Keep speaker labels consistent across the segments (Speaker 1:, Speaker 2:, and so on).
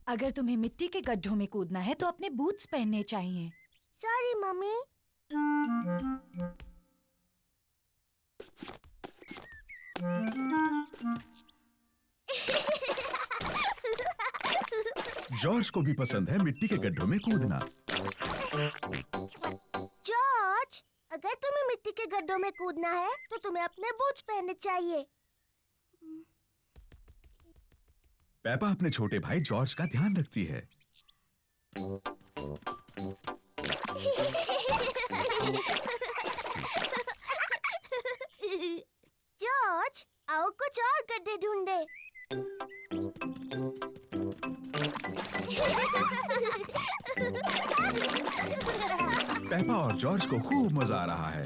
Speaker 1: अगर तुम्हें मिट्टी के गड्ढों में कूदना है तो अपने बूट्स पहनने चाहिए।
Speaker 2: Sorry mummy.
Speaker 3: जॉर्ज को भी पसंद है मिट्टी के गड्ढों में कूदना।
Speaker 2: जॉर्ज, अगर तुम्हें मिट्टी के गड्ढों में कूदना है तो तुम्हें अपने बूट्स पहनने चाहिए।
Speaker 3: पेपा अपने छोटे भाई जॉर्ज का ध्यान रखती है।
Speaker 2: जॉर्ज, आओ कुछ और गड्ढे ढूंढे।
Speaker 3: पेपा और जॉर्ज को खूब मजा आ रहा है।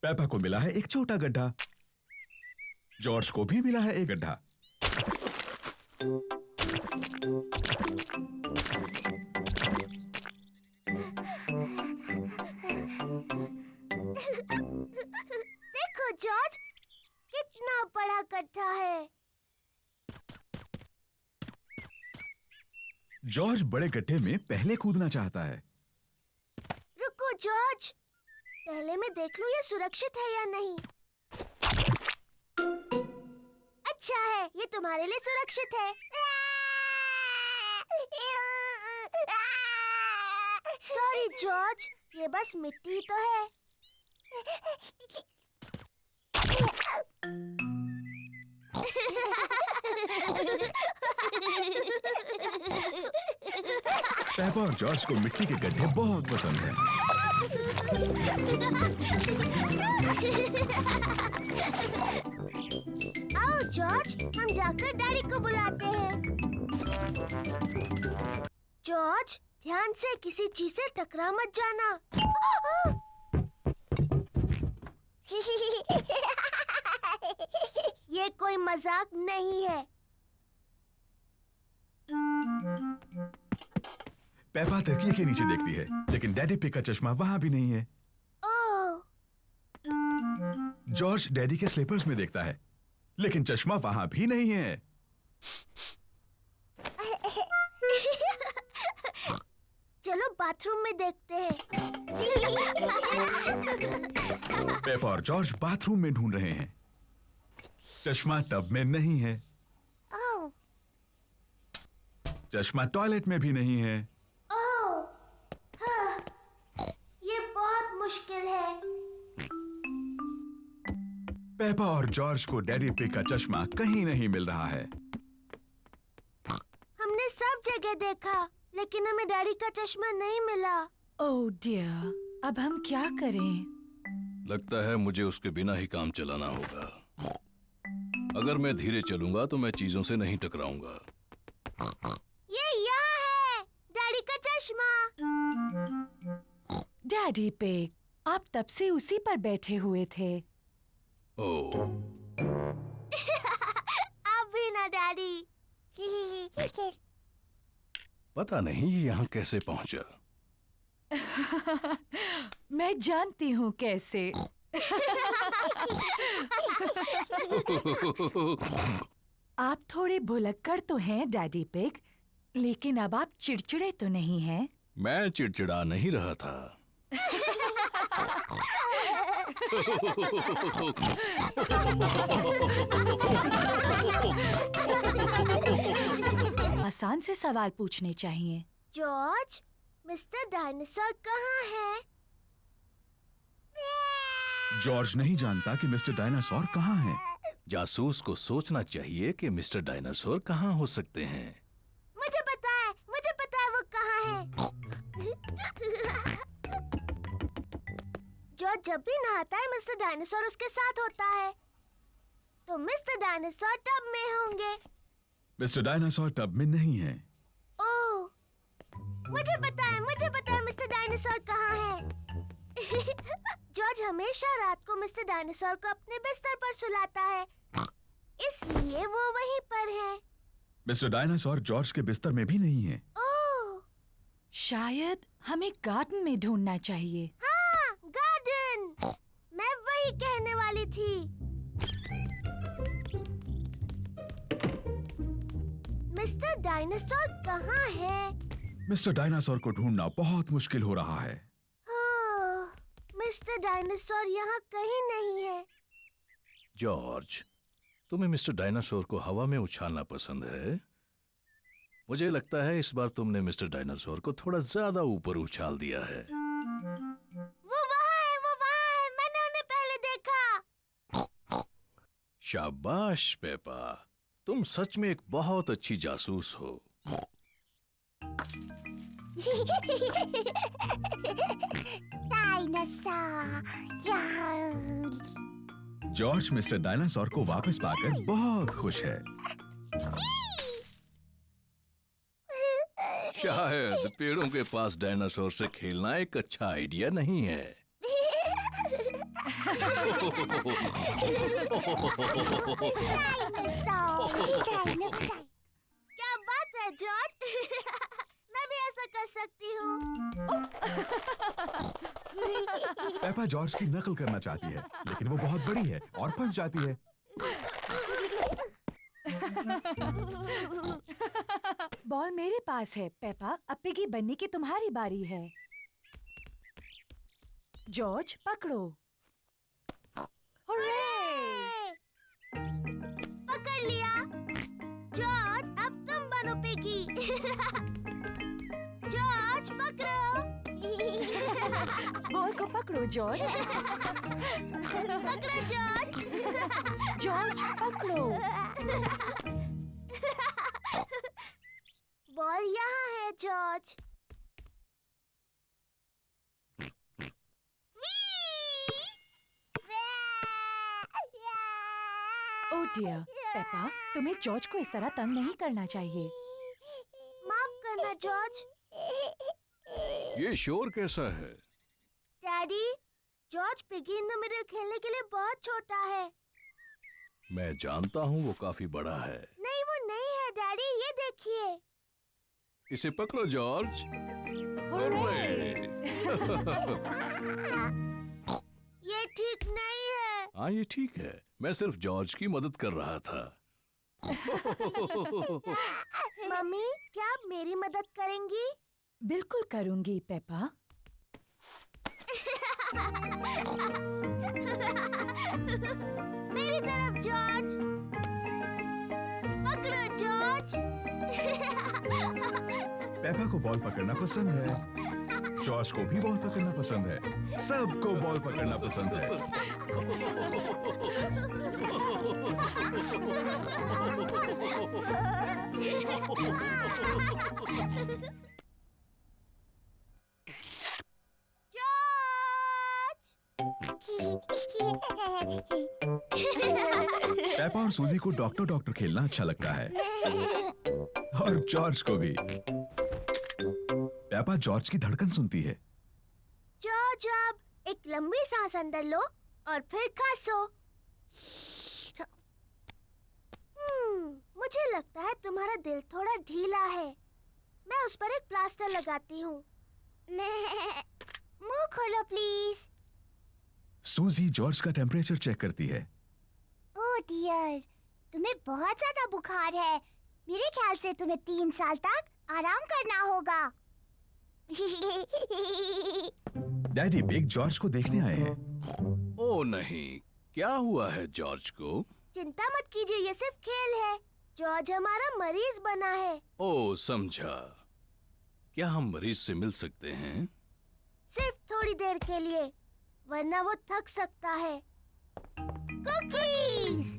Speaker 3: पेपा को मिला है एक छोटा गड्ढा। जॉर्ज को भी मिला है एक गड्ढा।
Speaker 2: देखो जॉर्ज, कितना बड़ा गड्ढा है।
Speaker 3: जॉर्ज बड़े गड्ढे में पहले कूदना चाहता है।
Speaker 2: रुको जॉर्ज, पहले मैं देख लूं ये सुरक्षित है या नहीं। अच्छा है, ये तुम्हारे लिए सुरक्षित है। सॉरी जॉर्ज, ये बस मिट्टी ही तो है।
Speaker 3: पेपा और जॉर्ज को मिट्टी के गड्ढे बहुत पसंद है।
Speaker 2: आओ जॉर्ज, हम जाकर डैडी को बुलाते हैं। जॉर्ज, ध्यान से किसी चीज से टकरा मत जाना। ये कोई मजाक नहीं है।
Speaker 3: पेपा तकिए के नीचे देखती है, लेकिन डैडी पिग का चश्मा वहां भी नहीं है।
Speaker 2: ओह,
Speaker 3: जॉर्ज डैडी के स्लीपर्स में देखता है, लेकिन चश्मा वहां भी नहीं है।
Speaker 2: चलो बाथरूम में देखते हैं।
Speaker 3: पेपा और जॉर्ज बाथरूम में ढूंढ रहे हैं। चश्मा टब में नहीं है।
Speaker 2: ओह,
Speaker 3: चश्मा टॉयलेट में भी नहीं है।
Speaker 2: ओह, हाँ, ये बहुत मुश्किल है।
Speaker 3: पेपा और जॉर्ज को डैडी पिग का चश्मा कहीं नहीं मिल रहा है।
Speaker 2: हमने सब जगह देखा, लेकिन हमें डैडी का चश्मा नहीं मिला।
Speaker 1: ओह डियर, अब हम क्या करें?
Speaker 4: लगता है मुझे उसके बिना ही काम चलाना होगा। अगर मैं धीरे चलूंगा तो मैं चीजों से नहीं टकराऊंगा।
Speaker 2: ये यहाँ है, डैडी का चश्मा।
Speaker 1: डैडी पिग, आप तब से उसी पर बैठे हुए थे।
Speaker 4: ओह,
Speaker 2: अब भी ना डैडी।
Speaker 4: पता नहीं ये यहाँ कैसे पहुंचा।
Speaker 1: मैं जानती हूँ कैसे। आप थोड़े भुलक्कड़ तो हैं डैडी पिग, लेकिन अब आप चिड़चिड़े तो नहीं हैं।
Speaker 4: मैं चिड़चिड़ा नहीं रहा था।
Speaker 1: आसान से सवाल पूछने चाहिए।
Speaker 2: जॉर्ज, मिस्टर डायनासोर कहाँ है?
Speaker 3: जॉर्ज नहीं जानता कि मिस्टर डायनासोर कहाँ है।
Speaker 4: जासूस को सोचना चाहिए कि मिस्टर डायनासोर कहाँ हो सकते हैं।
Speaker 2: मुझे पता है वो कहाँ है। जॉर्ज जब भी नहाता है मिस्टर डायनासोर उसके साथ होता है, तो मिस्टर डायनासोर टब में होंगे।
Speaker 3: मिस्टर डायनासोर टब में नहीं है।
Speaker 2: ओह, मुझे पता है मिस्टर डायनासोर कहाँ है। जॉर्ज हमेशा रात को मिस्टर डायनासोर को अपने बिस्तर पर सुलाता है, इसलिए वो वहीं पर है।
Speaker 3: मिस्टर डायनासोर जॉर्ज के बिस्तर में भी नहीं है।
Speaker 2: ओह,
Speaker 1: शायद हमें गार्डन में ढूंढना चाहिए।
Speaker 2: हाँ, गार्डन। मैं वही कहने वाली थी। मिस्टर डायनासोर कहाँ है?
Speaker 3: मिस्टर डायनासोर को ढूंढना बहुत मुश्किल हो रहा है।
Speaker 2: मिस्टर डायनासोर यहाँ कहीं नहीं है।
Speaker 4: जॉर्ज, तुम्हें मिस्टर डायनासोर को हवा में उछालना पसंद है। मुझे लगता है इस बार तुमने मिस्टर डायनासोर को थोड़ा ज्यादा ऊपर उछाल दिया है।
Speaker 2: वो वहाँ है, मैंने उन्हें पहले देखा।
Speaker 4: शाबाश पेपा, तुम सच में एक बहुत अच्छी जासूस हो।
Speaker 3: जॉर्ज मिस्टर डायनासोर को वापस पाकर बहुत खुश है।
Speaker 4: शायद पेड़ों के पास डायनासोर से खेलना एक अच्छा आइडिया नहीं है।
Speaker 2: क्या बात है जॉर्ज? मैं भी ऐसा कर सकती हूँ।
Speaker 3: पेपा जॉर्ज की नकल करना चाहती है, लेकिन वो बहुत बड़ी है और फंस जाती है।
Speaker 1: बॉल मेरे पास है पेपा, अब पिगी बनने की तुम्हारी बारी है। जॉर्ज पकड़ो। हुर्रे!
Speaker 2: पकड़ लिया। जॉर्ज अब तुम बनो पिगी। जॉर्ज पकड़ो।
Speaker 1: बॉल को पकड़ो जॉर्ज।
Speaker 2: पकड़ो जॉर्ज।
Speaker 1: जॉर्ज पकड़ो।
Speaker 2: बॉल यहाँ है जॉर्ज।
Speaker 1: ओह डियर, पेपा तुम्हें जॉर्ज को इस तरह तंग नहीं करना चाहिए।
Speaker 2: माफ करना जॉर्ज।
Speaker 4: ये शोर कैसा है?
Speaker 2: Daddy, George piggy in the middle खेलने के लिए बहुत छोटा है।
Speaker 4: मैं जानता हूँ वो काफी बड़ा है।
Speaker 2: नहीं वो नहीं है डैडी, ये देखिए।
Speaker 4: इसे पकड़ो जॉर्ज। हुर्रे!
Speaker 2: ये ठीक नहीं है।
Speaker 4: हाँ ये ठीक है, मैं सिर्फ जॉर्ज की मदद कर रहा था।
Speaker 2: मम्मी, क्या आप मेरी मदद करेंगी?
Speaker 1: बिल्कुल करूंगी पेपा।
Speaker 2: मेरी तरफ जॉर्ज। पकड़ो जॉर्ज।
Speaker 3: पेपा को बॉल पकड़ना पसंद है। जॉर्ज को भी बॉल पकड़ना पसंद है। सबको बॉल पकड़ना पसंद है। पेपा और सूजी को डॉक्टर डॉक्टर खेलना अच्छा लगता है, और जॉर्ज को भी। पेपा जॉर्ज की धड़कन सुनती है।
Speaker 2: जॉर्ज अब एक लंबी सांस अंदर लो और फिर खांसो। मुझे लगता है तुम्हारा दिल थोड़ा ढीला है। मैं उस पर एक प्लास्टर लगाती हूँ। मुंह खोलो प्लीज।
Speaker 3: सूजी जॉर्ज का टेम्परेचर चेक करती है।
Speaker 2: ओह डियर, तुम्हें बहुत ज्यादा बुखार है। मेरे ख्याल से तुम्हें 3 साल तक आराम करना होगा।
Speaker 3: डैडी बिग जॉर्ज को देखने आए हैं।
Speaker 4: ओ नहीं, क्या हुआ है जॉर्ज को?
Speaker 2: चिंता मत कीजिए, ये सिर्फ खेल है। जॉर्ज हमारा मरीज बना है।
Speaker 4: ओ समझा। क्या हम मरीज से मिल सकते हैं?
Speaker 2: सिर्फ थोड़ी देर के लिए, वरना वो थक सकता है। कुकीज।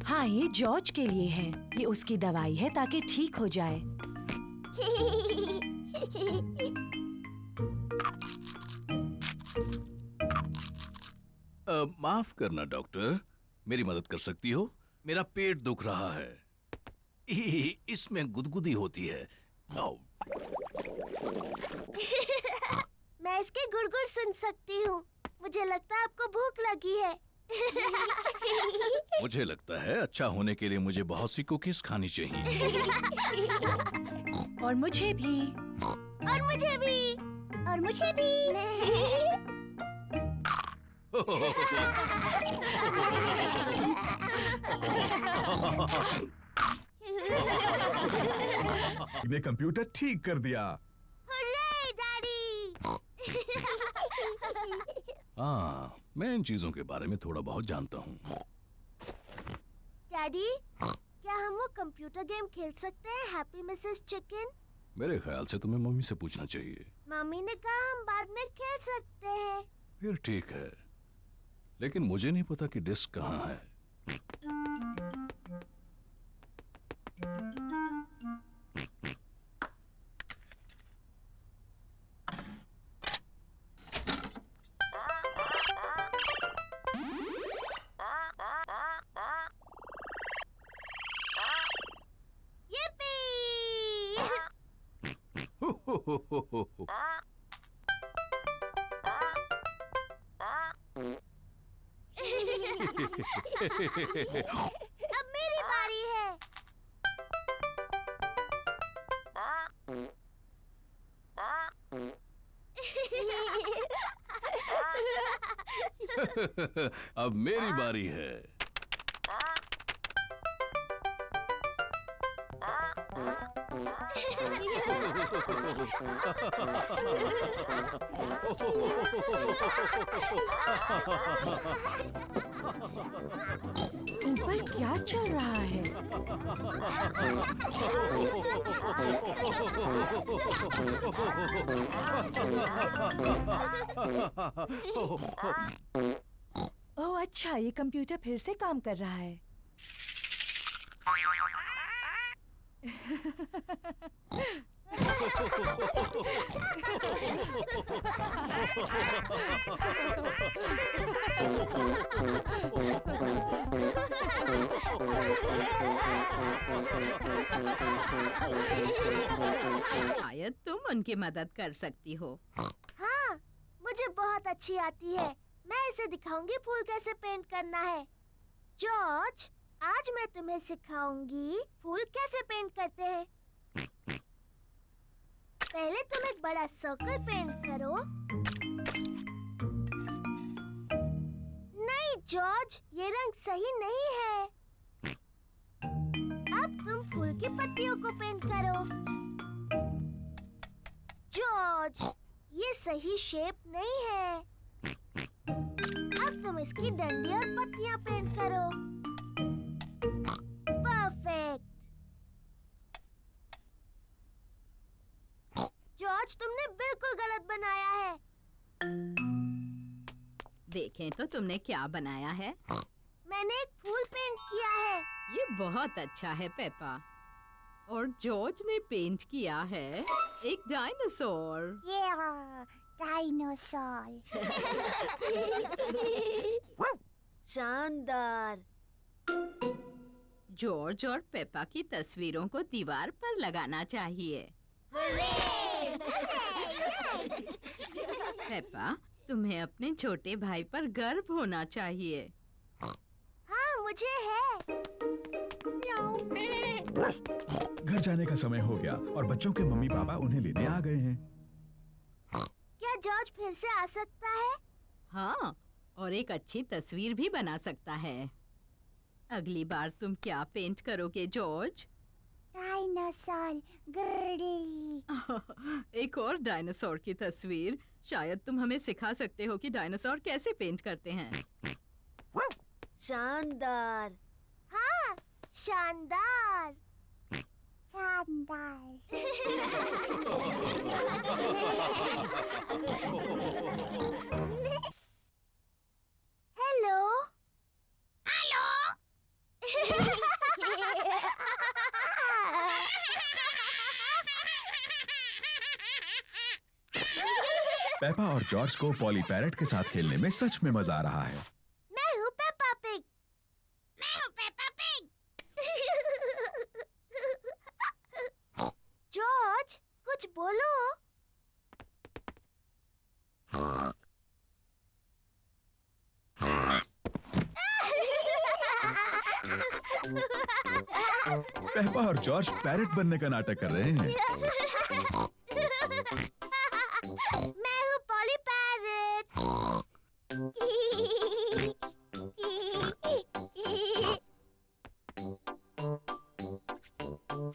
Speaker 1: हाँ ये जॉर्ज के लिए है। ये उसकी दवाई है ताकि ठीक हो जाए।
Speaker 4: माफ करना डॉक्टर, मेरी मदद कर सकती हो? मेरा पेट दुख रहा है। इसमें गुदगुदी होती है। आओ।
Speaker 2: मैं इसके गुड़गुड़ सुन सकती हूँ। मुझे लगता है आपको भूख लगी है।
Speaker 4: मुझे लगता है अच्छा होने के लिए मुझे बहुत सी कुकीज खानी चाहिए।
Speaker 1: और मुझे भी।
Speaker 2: और मुझे भी। और मुझे भी।
Speaker 3: ने कंप्यूटर ठीक कर दिया।
Speaker 2: Hurray, daddy!
Speaker 4: हाँ, मैं इन चीजों के बारे में थोड़ा बहुत जानता हूँ।
Speaker 2: डैडी, क्या हम वो कंप्यूटर गेम खेल सकते हैं, हैप्पी मिसेस चिकन?
Speaker 4: मेरे ख्याल से तुम्हें मम्मी से पूछना चाहिए।
Speaker 2: मम्मी ने कहा हम बाद में खेल सकते हैं।
Speaker 4: फिर ठीक है, लेकिन मुझे नहीं पता कि डिस्क कहाँ है।
Speaker 2: अब मेरी बारी है।
Speaker 4: अब मेरी बारी है।
Speaker 1: ऊपर क्या चल रहा है? ओह अच्छा, ये कंप्यूटर फिर से काम कर रहा है।
Speaker 5: शायद तुम उनकी मदद कर सकती हो।
Speaker 2: हाँ, मुझे बहुत अच्छी आती है। मैं इसे दिखाऊंगी फूल कैसे पेंट करना है। जॉर्ज, आज मैं तुम्हें सिखाऊंगी फूल कैसे पेंट करते हैं। पहले तुम एक बड़ा सर्कल पेंट करो। नहीं जॉर्ज, ये रंग सही नहीं है। अब तुम फूल की पत्तियों को पेंट करो। जॉर्ज, ये सही शेप नहीं है। अब तुम इसकी डंडी और पत्तियां पेंट करो। परफेक्ट। जॉर्ज, तुमने बिल्कुल गलत बनाया है।
Speaker 5: देखें तो तुमने क्या बनाया है।
Speaker 2: मैंने एक फूल पेंट किया है।
Speaker 5: ये बहुत अच्छा है पेपा। और जॉर्ज ने पेंट किया है एक डायनासोर।
Speaker 2: डायनासोर।
Speaker 6: शानदार।
Speaker 5: जॉर्ज और पेपा की तस्वीरों को दीवार पर लगाना चाहिए। पेपा, तुम्हें अपने छोटे भाई पर गर्व होना चाहिए।
Speaker 2: हाँ, मुझे है।
Speaker 3: घर जाने का समय हो गया और बच्चों के मम्मी पापा उन्हें लेने आ गए हैं।
Speaker 2: क्या जॉर्ज फिर से आ सकता है?
Speaker 5: हाँ, और एक अच्छी तस्वीर भी बना सकता है। अगली बार तुम क्या पेंट करोगे जॉर्ज?
Speaker 2: डायनासोर।
Speaker 5: एक और डायनासोर की तस्वीर। शायद तुम हमें सिखा सकते हो कि डायनासोर कैसे पेंट करते हैं।
Speaker 6: शानदार।
Speaker 2: हाँ, शानदार। शानदार। हेलो। हेलो।
Speaker 3: पेपा और जॉर्ज को पॉली पैरेट के साथ खेलने में सच में मजा आ रहा है।
Speaker 2: मैं हूँ पेपा पिग। मैं हूँ पेपा पिग। जॉर्ज, कुछ बोलो।
Speaker 3: पेपा और जॉर्ज पैरेट बनने का नाटक कर रहे हैं।
Speaker 2: मैं हूँ पॉली पैरेट।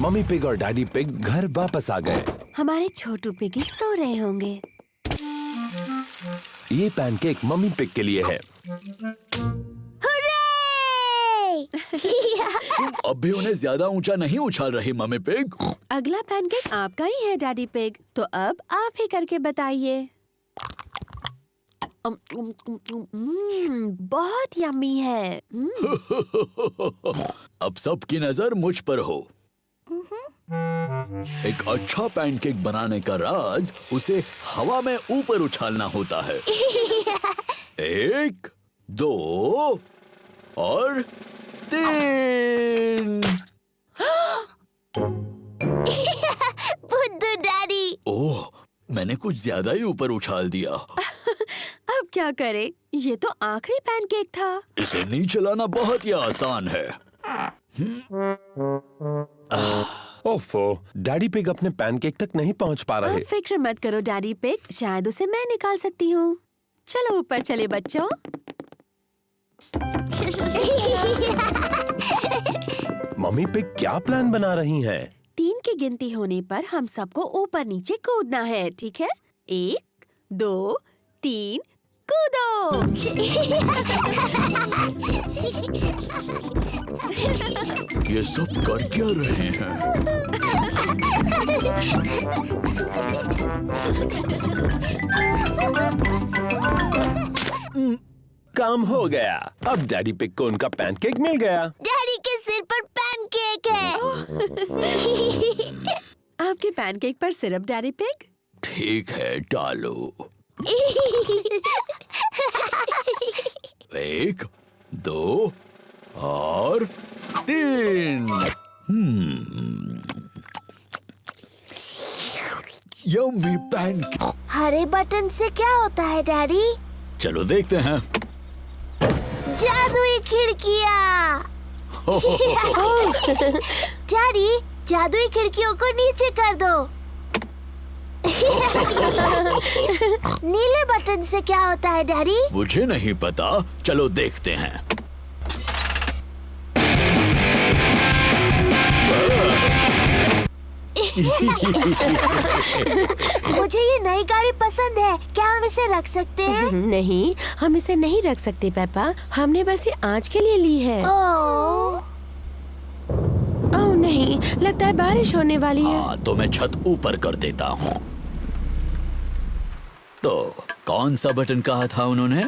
Speaker 7: मम्मी पिग और डैडी पिग घर वापस आ गए।
Speaker 6: हमारे छोटू पिगी सो रहे होंगे।
Speaker 7: ये पैनकेक मम्मी पिग के लिए है।
Speaker 8: अब भी उन्हें ज्यादा ऊंचा नहीं उछाल रही मम्मी पिग।
Speaker 6: अगला पैनकेक आपका ही है डैडी पिग, तो अब आप ही करके बताइए। बहुत यम्मी है।
Speaker 8: अब सबकी नजर मुझ पर हो। एक अच्छा पैनकेक बनाने का राज उसे हवा में ऊपर उछालना होता है। 1, 2 और 3।
Speaker 2: बुद्धू डैडी।
Speaker 8: ओह, मैंने कुछ ज्यादा ही ऊपर उछाल दिया।
Speaker 6: अब क्या करे, ये तो आखिरी पैनकेक था।
Speaker 8: इसे नीचे लाना बहुत ही आसान है।
Speaker 7: ओफो, डैडी पिग अपने पैनकेक तक नहीं पहुंच पा रहे।
Speaker 6: अब फिक्र मत करो डैडी पिग, शायद उसे मैं निकाल सकती हूँ। चलो ऊपर चले बच्चों।
Speaker 7: मम्मी पिग क्या प्लान बना रही हैं?
Speaker 6: 3 की गिनती होने पर हम सबको ऊपर नीचे कूदना है, ठीक है? 1, 2, 3, कूदो!
Speaker 8: ये सब कर क्या रहे हैं?
Speaker 7: काम हो गया। अब डैडी पिग को उनका पैनकेक मिल गया।
Speaker 2: डैडी के सिर पर पैनकेक है।
Speaker 6: आपके पैनकेक पर सिरप डैडी पिग?
Speaker 8: ठीक है, डालो। 1, 2 और 3। Yummy pancake.
Speaker 2: हरे बटन से क्या होता है डैडी?
Speaker 8: चलो देखते हैं।
Speaker 2: जादुई खिड़कियाँ। डैडी, जादुई खिड़कियों को नीचे कर दो। नीले बटन से क्या होता है डैडी?
Speaker 8: मुझे नहीं पता, चलो देखते हैं।
Speaker 2: मुझे ये नई गाड़ी पसंद है, क्या हम इसे रख सकते हैं?
Speaker 6: नहीं, हम इसे नहीं रख सकते पापा, हमने बस ये आज के लिए ली है।
Speaker 2: ओह,
Speaker 6: ओह नहीं, लगता है बारिश होने वाली है।
Speaker 8: हाँ, तो मैं छत ऊपर कर देता हूँ। तो कौन सा बटन कहा था उन्होंने?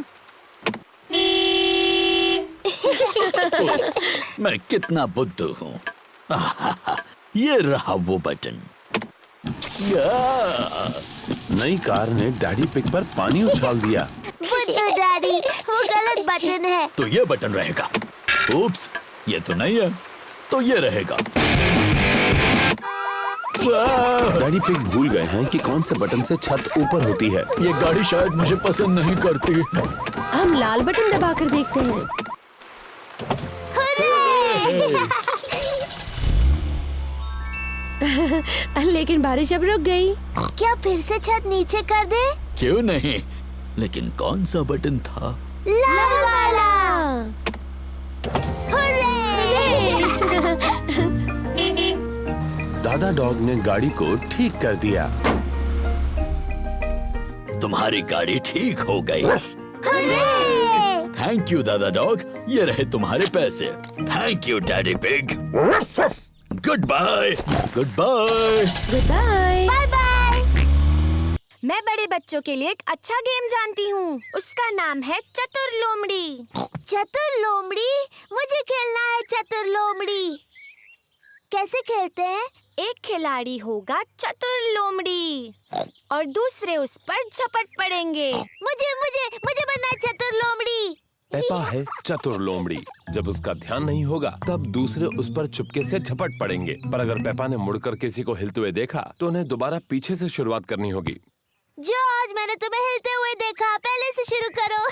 Speaker 8: मैं कितना बुद्धू हूँ। ये रहा वो बटन।
Speaker 7: नई कार ने डैडी पिग पर पानी उछाल दिया।
Speaker 2: बुद्धू डैडी, वो गलत बटन है।
Speaker 8: तो ये बटन रहेगा। उप्स, ये तो नहीं है, तो ये रहेगा।
Speaker 7: डैडी पिग भूल गए हैं कि कौन से बटन से छत ऊपर होती है।
Speaker 8: ये गाड़ी शायद मुझे पसंद नहीं करती।
Speaker 6: हम लाल बटन दबाकर देखते हैं। लेकिन बारिश अब रुक गई।
Speaker 2: क्या फिर से छत नीचे कर दे?
Speaker 8: क्यों नहीं, लेकिन कौन सा बटन था?
Speaker 2: लाल वाला।
Speaker 7: दादा डॉग ने गाड़ी को ठीक कर दिया।
Speaker 8: तुम्हारी गाड़ी ठीक हो गई। थैंक यू दादा डॉग, ये रहे तुम्हारे पैसे। Thank you Daddy Pig. Goodbye. Goodbye.
Speaker 6: Goodbye.
Speaker 2: Bye bye.
Speaker 9: मैं बड़े बच्चों के लिए एक अच्छा गेम जानती हूँ। उसका नाम है चतुर लोमड़ी।
Speaker 2: चतुर लोमड़ी? मुझे खेलना है चतुर लोमड़ी। कैसे खेलते हैं?
Speaker 9: एक खिलाड़ी होगा चतुर लोमड़ी और दूसरे उस पर झपट पड़ेंगे।
Speaker 2: मुझे मुझे मुझे बनना है चतुर लोमड़ी।
Speaker 7: पेपा है चतुर लोमड़ी। जब उसका ध्यान नहीं होगा तब दूसरे उस पर चुपके से झपट पड़ेंगे, पर अगर पेपा ने मुड़कर किसी को हिलते हुए देखा तो उन्हें दोबारा पीछे से शुरुआत करनी होगी।
Speaker 2: जॉर्ज, मैंने तुम्हें हिलते हुए देखा, पहले से शुरू करो।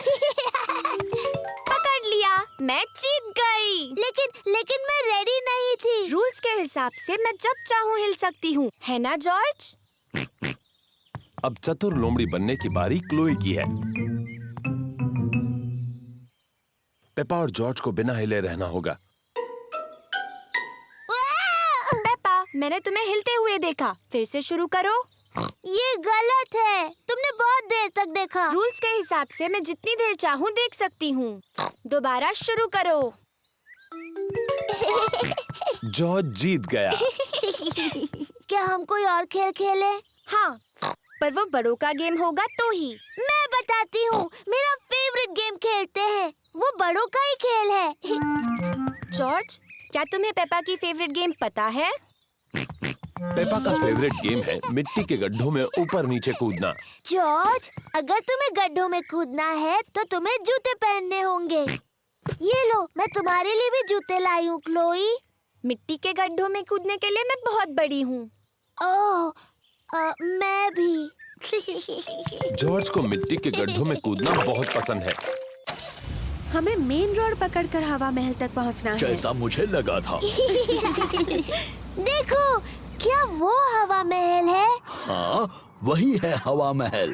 Speaker 9: पकड़ लिया, मैं जीत गई।
Speaker 2: लेकिन मैं रेडी नहीं थी।
Speaker 9: रूल्स के हिसाब से मैं जब चाहूँ हिल सकती हूँ, है ना जॉर्ज?
Speaker 7: अब चतुर लोमड़ी बनने की बारी क्लोई की है। पेपा और जॉर्ज को बिना हिले रहना होगा।
Speaker 9: पेपा, मैंने तुम्हें हिलते हुए देखा। फिर से शुरू करो।
Speaker 2: ये गलत है, तुमने बहुत देर तक देखा।
Speaker 9: रूल्स के हिसाब से मैं जितनी देर चाहूँ देख सकती हूँ। दोबारा शुरू करो।
Speaker 7: जॉर्ज जीत गया।
Speaker 2: क्या हम कोई और खेल खेलें?
Speaker 9: हाँ, पर वो बड़ों का गेम होगा तो ही।
Speaker 2: मैं बताती हूँ, मेरा फेवरेट गेम खेलते हैं। वो बड़ों का ही खेल है।
Speaker 9: जॉर्ज, क्या तुम्हें पेपा की फेवरेट गेम पता है?
Speaker 7: पेपा का फेवरेट गेम है मिट्टी के गड्ढों में ऊपर नीचे कूदना।
Speaker 2: जॉर्ज, अगर तुम्हें गड्ढों में कूदना है तो तुम्हें जूते पहनने होंगे। ये लो, मैं तुम्हारे लिए भी जूते लाई हूँ, क्लोई।
Speaker 9: मिट्टी के गड्ढों में कूदने के लिए मैं बहुत बड़ी हूँ।
Speaker 2: ओह, मैं भी।
Speaker 7: जॉर्ज को मिट्टी के गड्ढों में कूदना बहुत पसंद है।
Speaker 6: हमें मेन रोड पकड़कर हवा महल तक पहुंचना है।
Speaker 8: जैसा मुझे लगा था।
Speaker 2: देखो, क्या वो हवा महल है?
Speaker 8: हाँ, वही है हवा महल।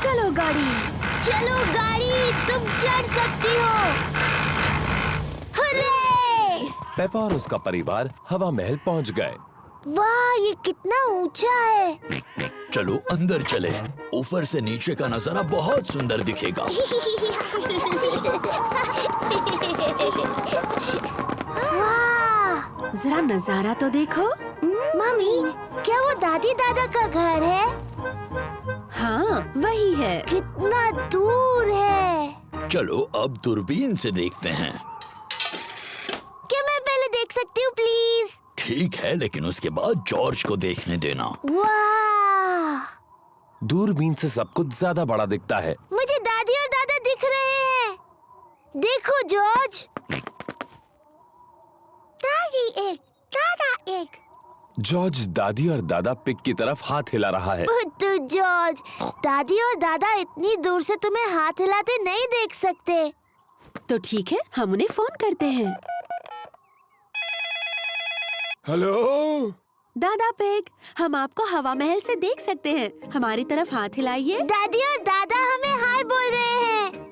Speaker 6: चलो गाड़ी।
Speaker 2: चलो गाड़ी, तुम चढ़ सकती हो। हुर्रे!
Speaker 7: पेपा और उसका परिवार हवा महल पहुंच गए।
Speaker 2: वाह, ये कितना ऊंचा है।
Speaker 8: चलो अंदर चले। ऊपर से नीचे का नजारा बहुत सुंदर दिखेगा।
Speaker 2: वाह!
Speaker 6: जरा नजारा तो देखो।
Speaker 2: मम्मी, क्या वो दादी दादा का घर है?
Speaker 6: हाँ, वही है।
Speaker 2: कितना दूर है।
Speaker 8: चलो अब दूरबीन से देखते हैं।
Speaker 2: क्या मैं पहले देख सकती हूँ, प्लीज?
Speaker 8: ठीक है, लेकिन उसके बाद जॉर्ज को देखने देना।
Speaker 2: वाह!
Speaker 7: दूरबीन से सब कुछ ज्यादा बड़ा दिखता है।
Speaker 2: मुझे दादी और दादा दिख रहे हैं। देखो जॉर्ज। दादी एक, दादा एक।
Speaker 7: जॉर्ज दादी और दादा पिग की तरफ हाथ हिला रहा है।
Speaker 2: बुद्धू जॉर्ज, दादी और दादा इतनी दूर से तुम्हें हाथ हिलाते नहीं देख सकते।
Speaker 6: तो ठीक है, हम उन्हें फोन करते हैं।
Speaker 7: हेलो
Speaker 6: दादा पिग, हम आपको हवा महल से देख सकते हैं। हमारी तरफ हाथ हिलाइए।
Speaker 2: दादी और दादा हमें हाय बोल रहे हैं।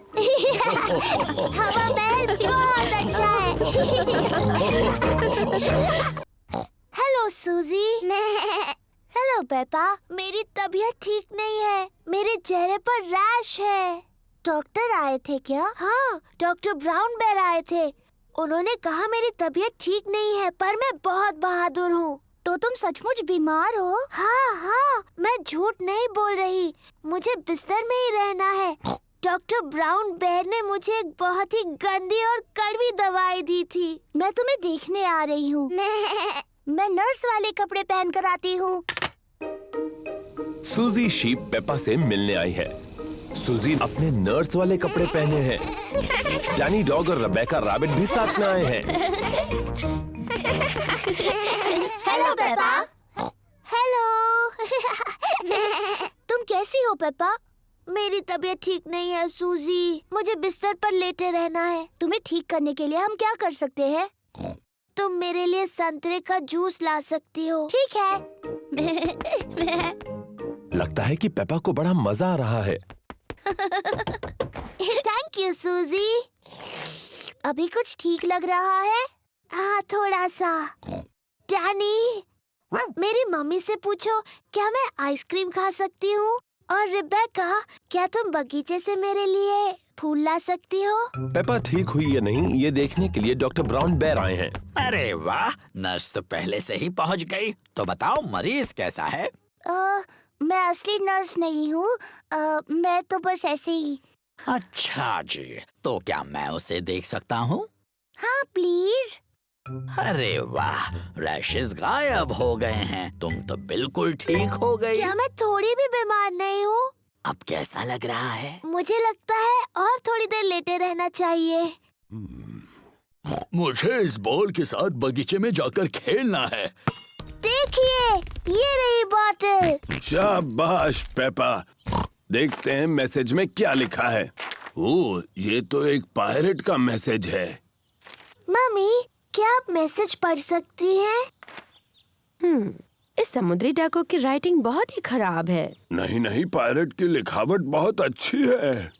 Speaker 2: हवा महल बहुत अच्छा है। Hello Suzy. Hello Peppa. मेरी तबीयत ठीक नहीं है, मेरे चेहरे पर रैश है। डॉक्टर आए थे क्या? हाँ, डॉक्टर ब्राउन बेयर आए थे। उन्होंने कहा मेरी तबीयत ठीक नहीं है, पर मैं बहुत बहादुर हूँ। तो तुम सचमुच बीमार हो? हाँ हाँ, मैं झूठ नहीं बोल रही। मुझे बिस्तर में ही रहना है। डॉक्टर ब्राउन बेयर ने मुझे एक बहुत ही गंदी और कड़वी दवाई दी थी। मैं तुम्हें देखने आ रही हूँ। मैं नर्स वाले कपड़े पहन कर आती हूँ।
Speaker 7: सूजी शीप पेपा से मिलने आई है। सूजी अपने नर्स वाले कपड़े पहने हैं। डैनी डॉग और रेबेका रैबिट भी साथ में आए हैं।
Speaker 2: Hello Peppa. हेलो। तुम कैसी हो पेपा? मेरी तबीयत ठीक नहीं है सूजी, मुझे बिस्तर पर लेटे रहना है। तुम्हें ठीक करने के लिए हम क्या कर सकते हैं? तुम मेरे लिए संतरे का जूस ला सकती हो। ठीक है।
Speaker 7: लगता है कि पेपा को बड़ा मजा आ रहा है।
Speaker 2: थैंक यू सूजी। अभी कुछ ठीक लग रहा है? हाँ, थोड़ा सा। डैनी, मेरी मम्मी से पूछो क्या मैं आइसक्रीम खा सकती हूँ? और रेबेका, क्या तुम बगीचे से मेरे लिए फूल ला सकती हो?
Speaker 7: पेपा ठीक हुई या नहीं, ये देखने के लिए डॉक्टर ब्राउन बेयर आए हैं।
Speaker 8: अरे वाह, नर्स तो पहले से ही पहुंच गई। तो बताओ मरीज कैसा है?
Speaker 2: मैं असली नर्स नहीं हूँ, मैं तो बस ऐसे ही।
Speaker 8: अच्छा जी, तो क्या मैं उसे देख सकता हूँ?
Speaker 2: हाँ प्लीज।
Speaker 8: अरे वाह, रैशेस गायब हो गए हैं। तुम तो बिल्कुल ठीक हो गई।
Speaker 2: क्या मैं थोड़ी भी बीमार नहीं हूँ?
Speaker 8: अब कैसा लग रहा है?
Speaker 2: मुझे लगता है और थोड़ी देर लेटे रहना चाहिए।
Speaker 8: मुझे इस बॉल के साथ बगीचे में जाकर खेलना है।
Speaker 2: देखिए, ये रही बॉटल।
Speaker 7: शाबाश पेपा। देखते हैं मैसेज में क्या लिखा है। ओह, ये तो एक पायरेट का मैसेज है।
Speaker 2: मम्मी, क्या आप मैसेज पढ़ सकती हैं?
Speaker 6: इस समुद्री डाकू की राइटिंग बहुत ही खराब है।
Speaker 7: नहीं नहीं, पायरेट की लिखावट बहुत अच्छी है।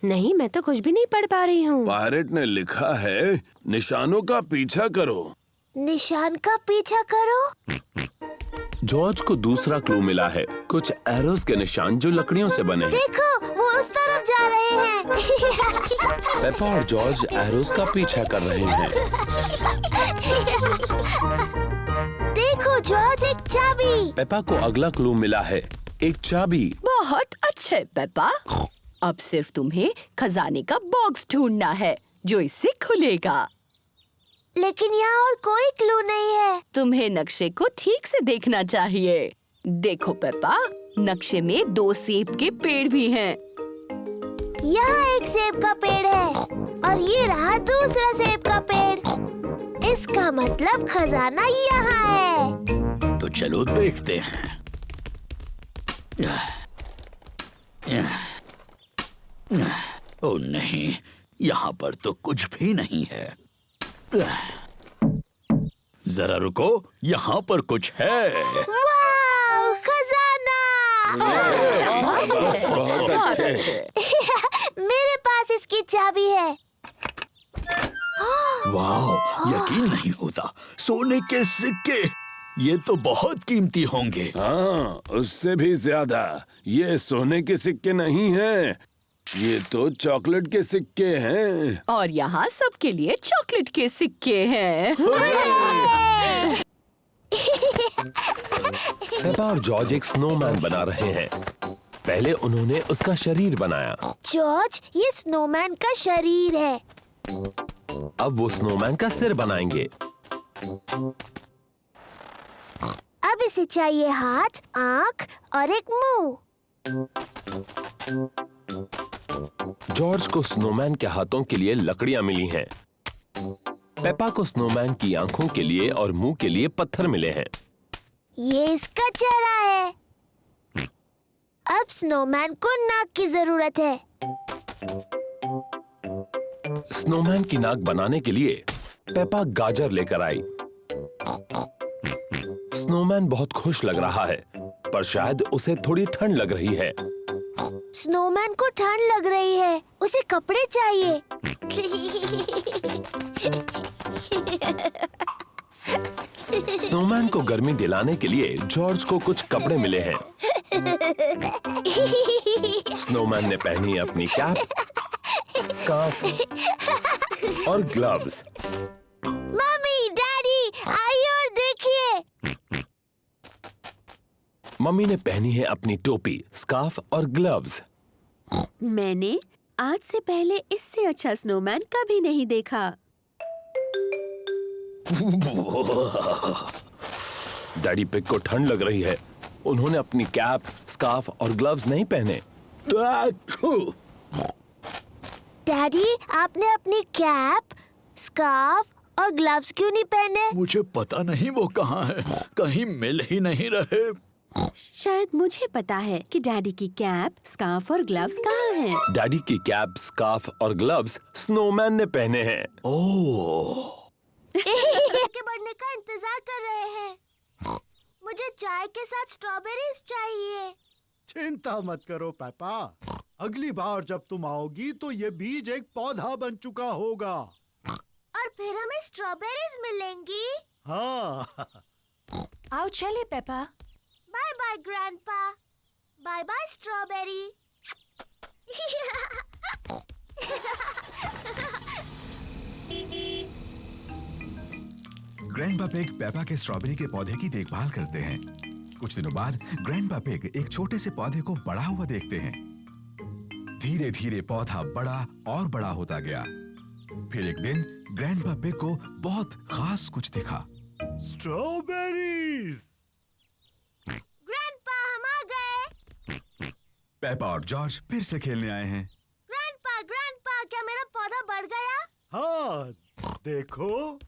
Speaker 6: नहीं, मैं तो कुछ भी नहीं पढ़ पा रही हूँ।
Speaker 7: पायरेट ने लिखा है, निशानों का पीछा करो,
Speaker 2: निशान का पीछा करो।
Speaker 7: जॉर्ज को दूसरा क्लू मिला है, कुछ एरोस के निशान जो लकड़ियों से बने हैं।
Speaker 2: देखो, वो उस तरफ जा रहे हैं।
Speaker 7: पेपा और जॉर्ज एरोस का पीछा कर रहे हैं।
Speaker 2: देखो जॉर्ज, एक चाबी।
Speaker 7: पेपा को अगला क्लू मिला है, एक चाबी।
Speaker 6: बहुत अच्छे पेपा। अब सिर्फ तुम्हें खजाने का बॉक्स ढूंढना है जो इससे खुलेगा।
Speaker 2: लेकिन यहाँ और कोई क्लू नहीं है।
Speaker 6: तुम्हें नक्शे को ठीक से देखना चाहिए। देखो पेपा, नक्शे में 2 सेब के पेड़ भी हैं।
Speaker 2: यहाँ एक सेब का पेड़ है और ये रहा दूसरा सेब का पेड़। इसका मतलब खजाना यहाँ है।
Speaker 8: तो चलो देखते हैं। ओ नहीं, यहाँ पर तो कुछ भी नहीं है। जरा रुको, यहाँ पर कुछ है।
Speaker 2: वाव, खजाना!
Speaker 7: बहुत अच्छे।
Speaker 2: मेरे पास इसकी चाबी है।
Speaker 8: वाह, यकीन नहीं होता, सोने के सिक्के, ये तो बहुत कीमती होंगे।
Speaker 7: हाँ, उससे भी ज्यादा। ये सोने के सिक्के नहीं हैं, ये तो चॉकलेट के सिक्के हैं।
Speaker 6: और यहाँ सबके लिए चॉकलेट के सिक्के हैं।
Speaker 7: पेपा और जॉर्ज एक स्नोमैन बना रहे हैं। पहले उन्होंने उसका शरीर बनाया।
Speaker 2: जॉर्ज, ये स्नोमैन का शरीर है।
Speaker 7: अब वो स्नोमैन का सिर बनाएंगे।
Speaker 2: अब इसे चाहिए हाथ, आँख और एक मुंह।
Speaker 7: जॉर्ज को स्नोमैन के हाथों के लिए लकड़ियां मिली हैं। पेपा को स्नोमैन की आंखों के लिए और मुंह के लिए पत्थर मिले हैं।
Speaker 2: ये इसका चेहरा है। अब स्नोमैन को नाक की जरूरत है।
Speaker 7: स्नोमैन की नाक बनाने के लिए पेपा गाजर लेकर आई। स्नोमैन बहुत खुश लग रहा है, पर शायद उसे थोड़ी ठंड लग रही है।
Speaker 2: स्नोमैन को ठंड लग रही है, उसे कपड़े चाहिए।
Speaker 7: स्नोमैन को गर्मी दिलाने के लिए जॉर्ज को कुछ कपड़े मिले हैं। स्नोमैन ने पहनी अपनी कैप, स्कार्फ और ग्लव्स।
Speaker 2: मम्मी, डैडी, आइए और देखिए।
Speaker 7: मम्मी ने पहनी है अपनी टोपी, स्कार्फ और ग्लव्स।
Speaker 6: मैंने आज से पहले इससे अच्छा स्नोमैन कभी नहीं देखा।
Speaker 7: डैडी पिग को ठंड लग रही है। उन्होंने अपनी कैप, स्कार्फ और ग्लव्स नहीं पहने।
Speaker 2: डैडी, आपने अपनी कैप, स्कार्फ और ग्लव्स क्यों नहीं पहने?
Speaker 8: मुझे पता नहीं वो कहाँ है, कहीं मिल ही नहीं रहे।
Speaker 6: शायद मुझे पता है कि डैडी की कैप, स्कार्फ और ग्लव्स कहाँ हैं।
Speaker 7: डैडी की कैप, स्कार्फ और ग्लव्स स्नोमैन ने पहने हैं।
Speaker 8: ओह,
Speaker 2: के बढ़ने का इंतजार कर रहे हैं। मुझे चाय के साथ स्ट्रॉबेरीज चाहिए।
Speaker 10: चिंता मत करो पेपा, अगली बार जब तुम आओगी तो ये बीज एक पौधा बन चुका होगा।
Speaker 2: और फिर हमें स्ट्रॉबेरीज मिलेंगी।
Speaker 10: हाँ।
Speaker 1: आओ चले Peppa.
Speaker 2: Bye bye grandpa. Bye bye strawberry.
Speaker 3: Grandpa Pig Peppa के स्ट्रॉबेरी के पौधे की देखभाल करते हैं। कुछ दिनों बाद ग्रैंडपा पिग एक छोटे से पौधे को बड़ा हुआ देखते हैं। धीरे धीरे पौधा बड़ा और बड़ा होता गया। फिर एक दिन ग्रैंडपा पिग को बहुत खास कुछ दिखा।
Speaker 10: स्ट्रॉबेरीज।
Speaker 2: ग्रैंडपा, हम आ गए।
Speaker 3: पेपा और जॉर्ज फिर से खेलने आए हैं।
Speaker 2: ग्रैंडपा, क्या मेरा पौधा बढ़ गया?
Speaker 10: हाँ, देखो।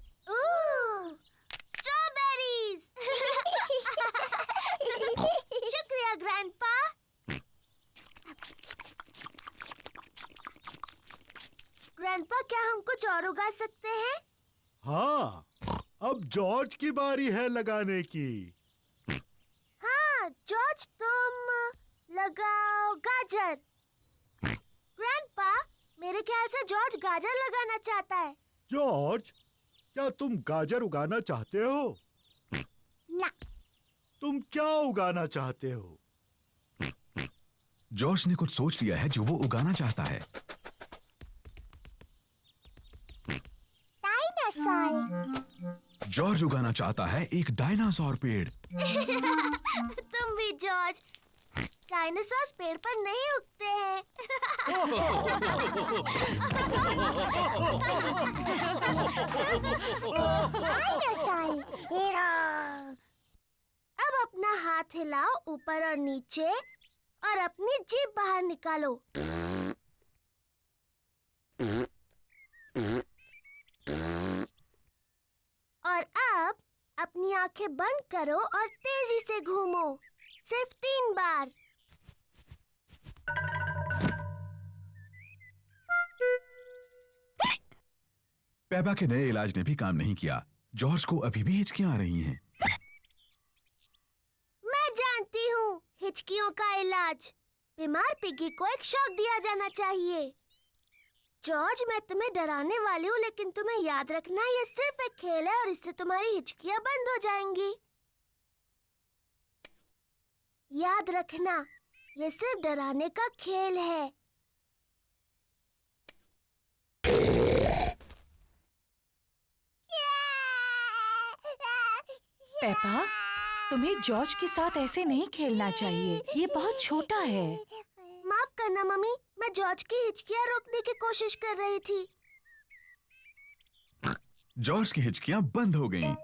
Speaker 2: स्ट्रॉबेरीज। शुक्रिया ग्रैंडपा। ग्रैंडपा, क्या हम कुछ और उगा सकते हैं?
Speaker 10: हाँ, अब जॉर्ज की बारी है लगाने की।
Speaker 2: हाँ, जॉर्ज, तुम लगाओ गाजर। ग्रैंडपा, मेरे ख्याल से जॉर्ज गाजर लगाना चाहता है।
Speaker 10: जॉर्ज, क्या तुम गाजर उगाना चाहते हो?
Speaker 2: ना।
Speaker 10: तुम क्या उगाना चाहते हो?
Speaker 3: जॉर्ज ने कुछ सोच लिया है जो वो उगाना चाहता है।
Speaker 2: डायनासोर।
Speaker 3: जॉर्ज उगाना चाहता है एक डायनासोर पेड़।
Speaker 2: तुम भी जॉर्ज। डायनासोर पेड़ पर नहीं उगते हैं। अब अपना हाथ हिलाओ ऊपर और नीचे और अपनी जीभ बाहर निकालो। और अब अपनी आंखें बंद करो और तेजी से घूमो, सिर्फ 3 बार।
Speaker 3: पेपा के नए इलाज ने भी काम नहीं किया। जॉर्ज को अभी भी हिचकियां आ रही हैं।
Speaker 2: मैं जानती हूँ हिचकियों का इलाज। बीमार पिगी को एक शॉक दिया जाना चाहिए। जॉर्ज, मैं तुम्हें डराने वाली हूँ, लेकिन तुम्हें याद रखना ये सिर्फ एक खेल है और इससे तुम्हारी हिचकियां बंद हो जाएंगी। याद रखना, ये सिर्फ डराने का खेल है।
Speaker 1: पेपा, तुम्हें जॉर्ज के साथ ऐसे नहीं खेलना चाहिए। ये बहुत छोटा है।
Speaker 2: माफ करना मम्मी, मैं जॉर्ज की हिचकियां रोकने की कोशिश कर रही थी।
Speaker 3: जॉर्ज की हिचकियां बंद हो गईं।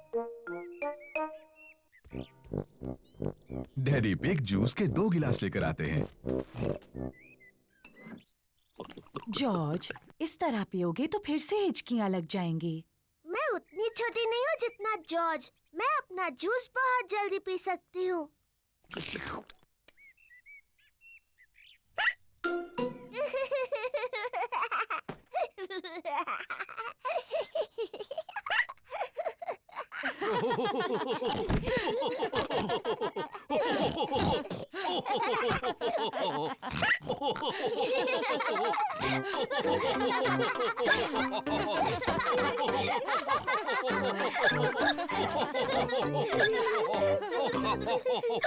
Speaker 3: डैडी पिग जूस के 2 गिलास लेकर आते हैं।
Speaker 1: जॉर्ज, इस तरह पियोगे तो फिर से हिचकियां लग जाएंगी।
Speaker 2: मैं उतनी छोटी नहीं हूँ जितना जॉर्ज। मैं अपना जूस बहुत जल्दी पी सकती हूँ।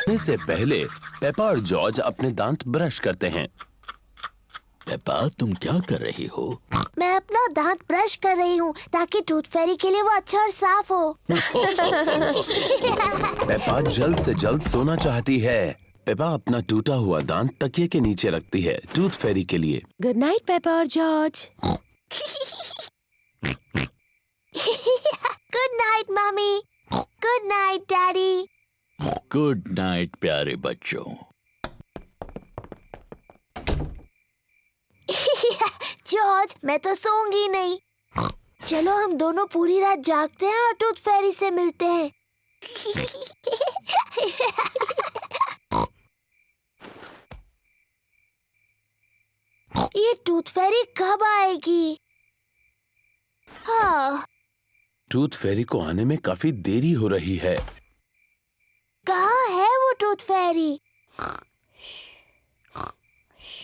Speaker 7: इससे पहले पेपा और जॉर्ज अपने दांत ब्रश करते हैं।
Speaker 8: पेपा, तुम क्या कर रही हो?
Speaker 2: मैं अपना दांत ब्रश कर रही हूँ ताकि टूथ फेरी के लिए वो अच्छा और साफ हो।
Speaker 7: पेपा जल्द से जल्द सोना चाहती है। पेपा अपना टूटा हुआ दांत तकिए के नीचे रखती है टूथ फेरी के लिए।
Speaker 6: गुड नाइट पेपा और George.
Speaker 2: Good night mummy. Good night daddy.
Speaker 8: Good night प्यारे बच्चों।
Speaker 2: जॉर्ज, मैं तो सोऊंगी नहीं। चलो हम दोनों पूरी रात जागते हैं और टूथ फेरी से मिलते हैं। ये टूथ फेरी कब आएगी? हाँ,
Speaker 7: टूथ फेरी को आने में काफी देरी हो रही है।
Speaker 2: कहाँ है वो टूथ फेरी?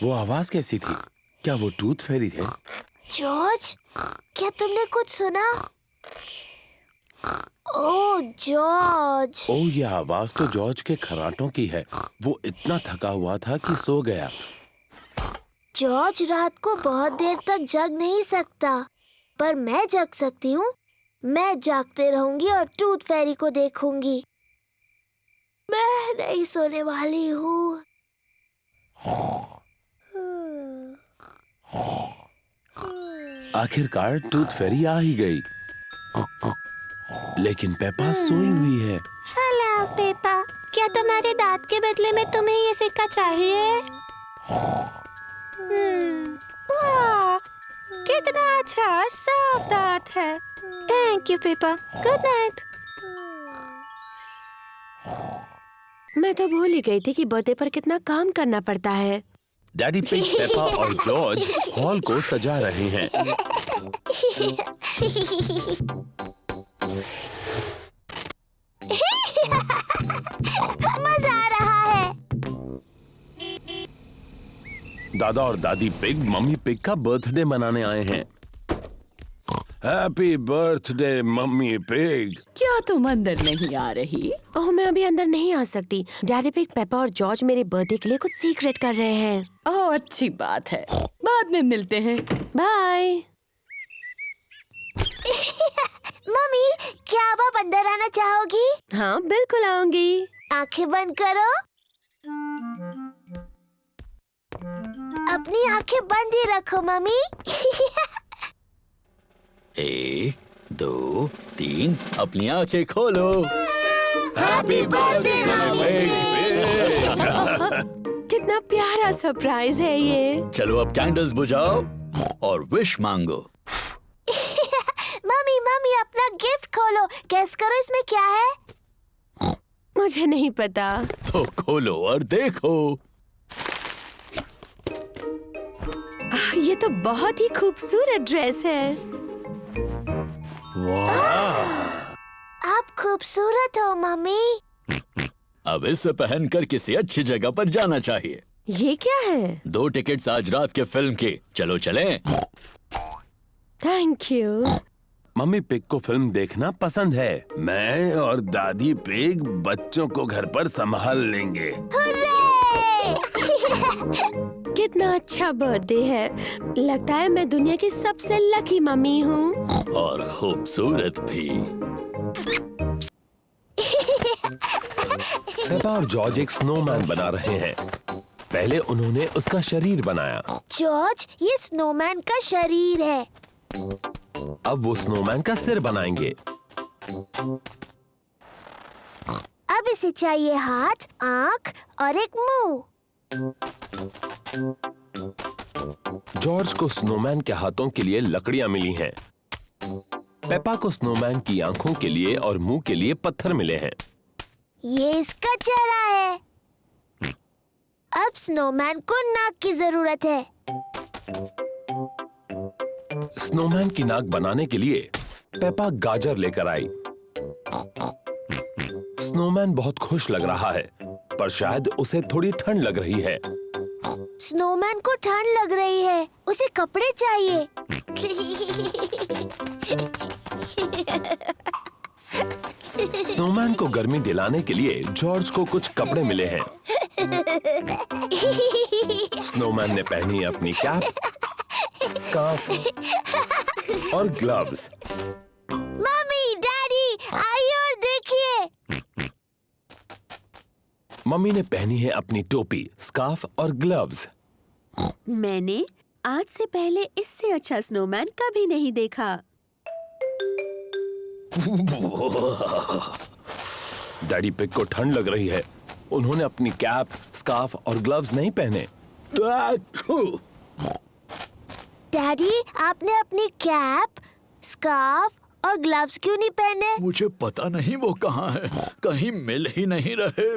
Speaker 7: वो आवाज कैसी थी? क्या वो टूथ फेरी है?
Speaker 2: जॉर्ज, क्या तुमने कुछ सुना? ओह जॉर्ज।
Speaker 7: ओह, ये आवाज तो जॉर्ज के खर्राटों की है। वो इतना थका हुआ था कि सो गया।
Speaker 2: जॉर्ज रात को बहुत देर तक जग नहीं सकता, पर मैं जग सकती हूँ। मैं जागते रहूंगी और टूथ फेरी को देखूंगी। मैं नहीं सोने वाली हूँ।
Speaker 7: आखिरकार टूथ फेरी आ ही गई, लेकिन पेपा सोई हुई है।
Speaker 9: हेलो पेपा, क्या तुम्हारे दांत के बदले में तुम्हें ये सिक्का चाहिए? वाह, कितना अच्छा और साफ दांत है। Thank you Peppa. Good night.
Speaker 6: मैं तो भूल ही गई थी कि बर्थडे पर कितना काम करना पड़ता है।
Speaker 7: डैडी पिग, पेपा और जॉर्ज हॉल को सजा रहे हैं।
Speaker 2: मजा आ रहा है।
Speaker 7: दादा और दादी पिग मम्मी पिग का बर्थडे मनाने आए हैं। Happy birthday mummy pig.
Speaker 6: क्या तुम अंदर नहीं आ रही? ओह, मैं अभी अंदर नहीं आ सकती। डैडी पिग, पेपा और जॉर्ज मेरे बर्थडे के लिए कुछ सीक्रेट कर रहे हैं।
Speaker 1: ओह, अच्छी बात है। बाद में मिलते हैं।
Speaker 6: बाय।
Speaker 2: मम्मी, क्या आप अंदर आना चाहोगी?
Speaker 6: हाँ, बिल्कुल आऊंगी।
Speaker 2: आंखें बंद करो। अपनी आंखें बंद ही रखो मम्मी।
Speaker 8: 1, 2, 3 अपनी आंखें खोलो।
Speaker 7: Happy birthday mummy pig.
Speaker 6: कितना प्यारा सरप्राइज है ये।
Speaker 8: चलो अब कैंडल्स बुझाओ और विश मांगो।
Speaker 2: मम्मी मम्मी, अपना गिफ्ट खोलो। गेस करो इसमें क्या है?
Speaker 6: मुझे नहीं पता।
Speaker 8: तो खोलो और देखो।
Speaker 6: ये तो बहुत ही खूबसूरत ड्रेस है।
Speaker 2: आप खूबसूरत हो मम्मी।
Speaker 8: अब इसे पहनकर किसी अच्छी जगह पर जाना चाहिए।
Speaker 6: ये क्या है?
Speaker 8: 2 टिकट्स आज रात के फिल्म के। चलो चलें।
Speaker 6: Thank you.
Speaker 7: मम्मी पिग को फिल्म देखना पसंद है। मैं और दादी पिग बच्चों को घर पर संभाल लेंगे।
Speaker 6: कितना अच्छा बर्थडे है। लगता है मैं दुनिया की सबसे लकी मम्मी हूँ।
Speaker 8: और खूबसूरत भी।
Speaker 7: पेपा और जॉर्ज एक स्नोमैन बना रहे हैं। पहले उन्होंने उसका शरीर बनाया।
Speaker 2: जॉर्ज, ये स्नोमैन का शरीर है।
Speaker 7: अब वो स्नोमैन का सिर बनाएंगे।
Speaker 2: अब इसे चाहिए हाथ, आँख और एक मुंह।
Speaker 7: जॉर्ज को स्नोमैन के हाथों के लिए लकड़ियां मिली हैं। पेपा को स्नोमैन की आंखों के लिए और मुंह के लिए पत्थर मिले हैं।
Speaker 2: ये इसका चेहरा है। अब स्नोमैन को नाक की जरूरत है।
Speaker 7: स्नोमैन की नाक बनाने के लिए पेपा गाजर लेकर आई। स्नोमैन बहुत खुश लग रहा है, पर शायद उसे थोड़ी ठंड लग रही है।
Speaker 2: स्नोमैन को ठंड लग रही है। उसे कपड़े चाहिए।
Speaker 7: स्नोमैन को गर्मी दिलाने के लिए जॉर्ज को कुछ कपड़े मिले हैं। स्नोमैन ने पहनी अपनी कैप, स्कार्फ और ग्लव्स।
Speaker 2: मम्मी, डैडी, आइए और देखिए।
Speaker 7: मम्मी ने पहनी है अपनी टोपी, स्कार्फ और ग्लव्स।
Speaker 6: मैंने आज से पहले इससे अच्छा स्नोमैन कभी नहीं देखा।
Speaker 7: डैडी पिग को ठंड लग रही है। उन्होंने अपनी कैप, स्कार्फ और ग्लव्स नहीं पहने।
Speaker 2: डैडी, आपने अपनी कैप, स्कार्फ और ग्लव्स क्यों नहीं पहने?
Speaker 8: मुझे पता नहीं वो कहाँ है। कहीं मिल ही नहीं रहे।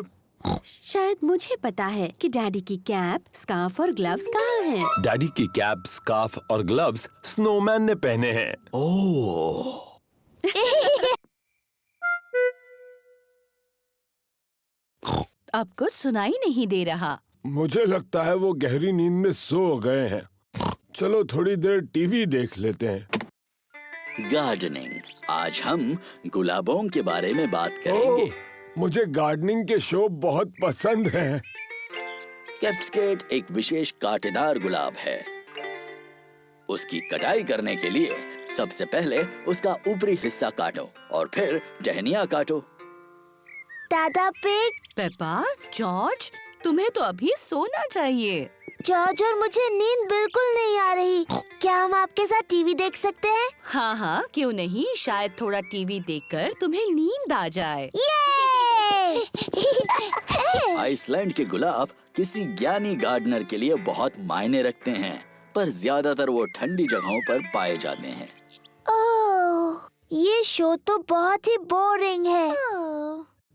Speaker 6: शायद मुझे पता है कि डैडी की कैप, स्कार्फ और ग्लव्स कहाँ हैं।
Speaker 7: डैडी की कैप, स्कार्फ और ग्लव्स स्नोमैन ने पहने हैं।
Speaker 8: ओह,
Speaker 1: अब कुछ सुनाई नहीं दे रहा।
Speaker 7: मुझे लगता है वो गहरी नींद में सो गए हैं। चलो थोड़ी देर टीवी देख लेते हैं।
Speaker 8: गार्डनिंग। आज हम गुलाबों के बारे में बात करेंगे।
Speaker 7: मुझे गार्डनिंग के शो बहुत पसंद हैं।
Speaker 8: कैप्सकेट एक विशेष कांटेदार गुलाब है। उसकी कटाई करने के लिए सबसे पहले उसका ऊपरी हिस्सा काटो और फिर टहनियाँ काटो।
Speaker 2: दादा पिग,
Speaker 1: पेपा, जॉर्ज, तुम्हें तो अभी सोना चाहिए।
Speaker 2: जॉर्ज और मुझे नींद बिल्कुल नहीं आ रही। क्या हम आपके साथ टीवी देख सकते हैं?
Speaker 1: हाँ हाँ, क्यों नहीं। शायद थोड़ा टीवी देखकर तुम्हें नींद आ जाए।
Speaker 8: आइसलैंड के गुलाब किसी ज्ञानी गार्डनर के लिए बहुत मायने रखते हैं, पर ज्यादातर वो ठंडी जगहों पर पाए जाते हैं।
Speaker 2: ओह, ये शो तो बहुत ही बोरिंग है।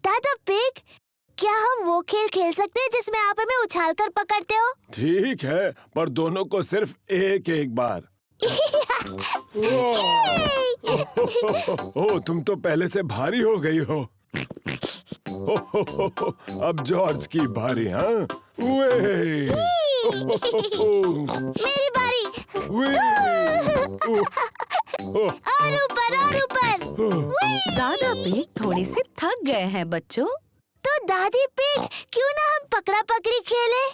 Speaker 2: दादा पिग, क्या हम वो खेल खेल सकते हैं जिसमें आप हमें उछालकर पकड़ते हो?
Speaker 7: ठीक है, पर दोनों को सिर्फ एक एक बार। ओह, तुम तो पहले से भारी हो गई हो। अब जॉर्ज की बारी। हाँ,
Speaker 2: मेरी बारी। और ऊपर और ऊपर।
Speaker 6: दादा पिग थोड़े से थक गए हैं बच्चों।
Speaker 2: तो दादी पिग, क्यों ना हम पकड़ा पकड़ी खेले?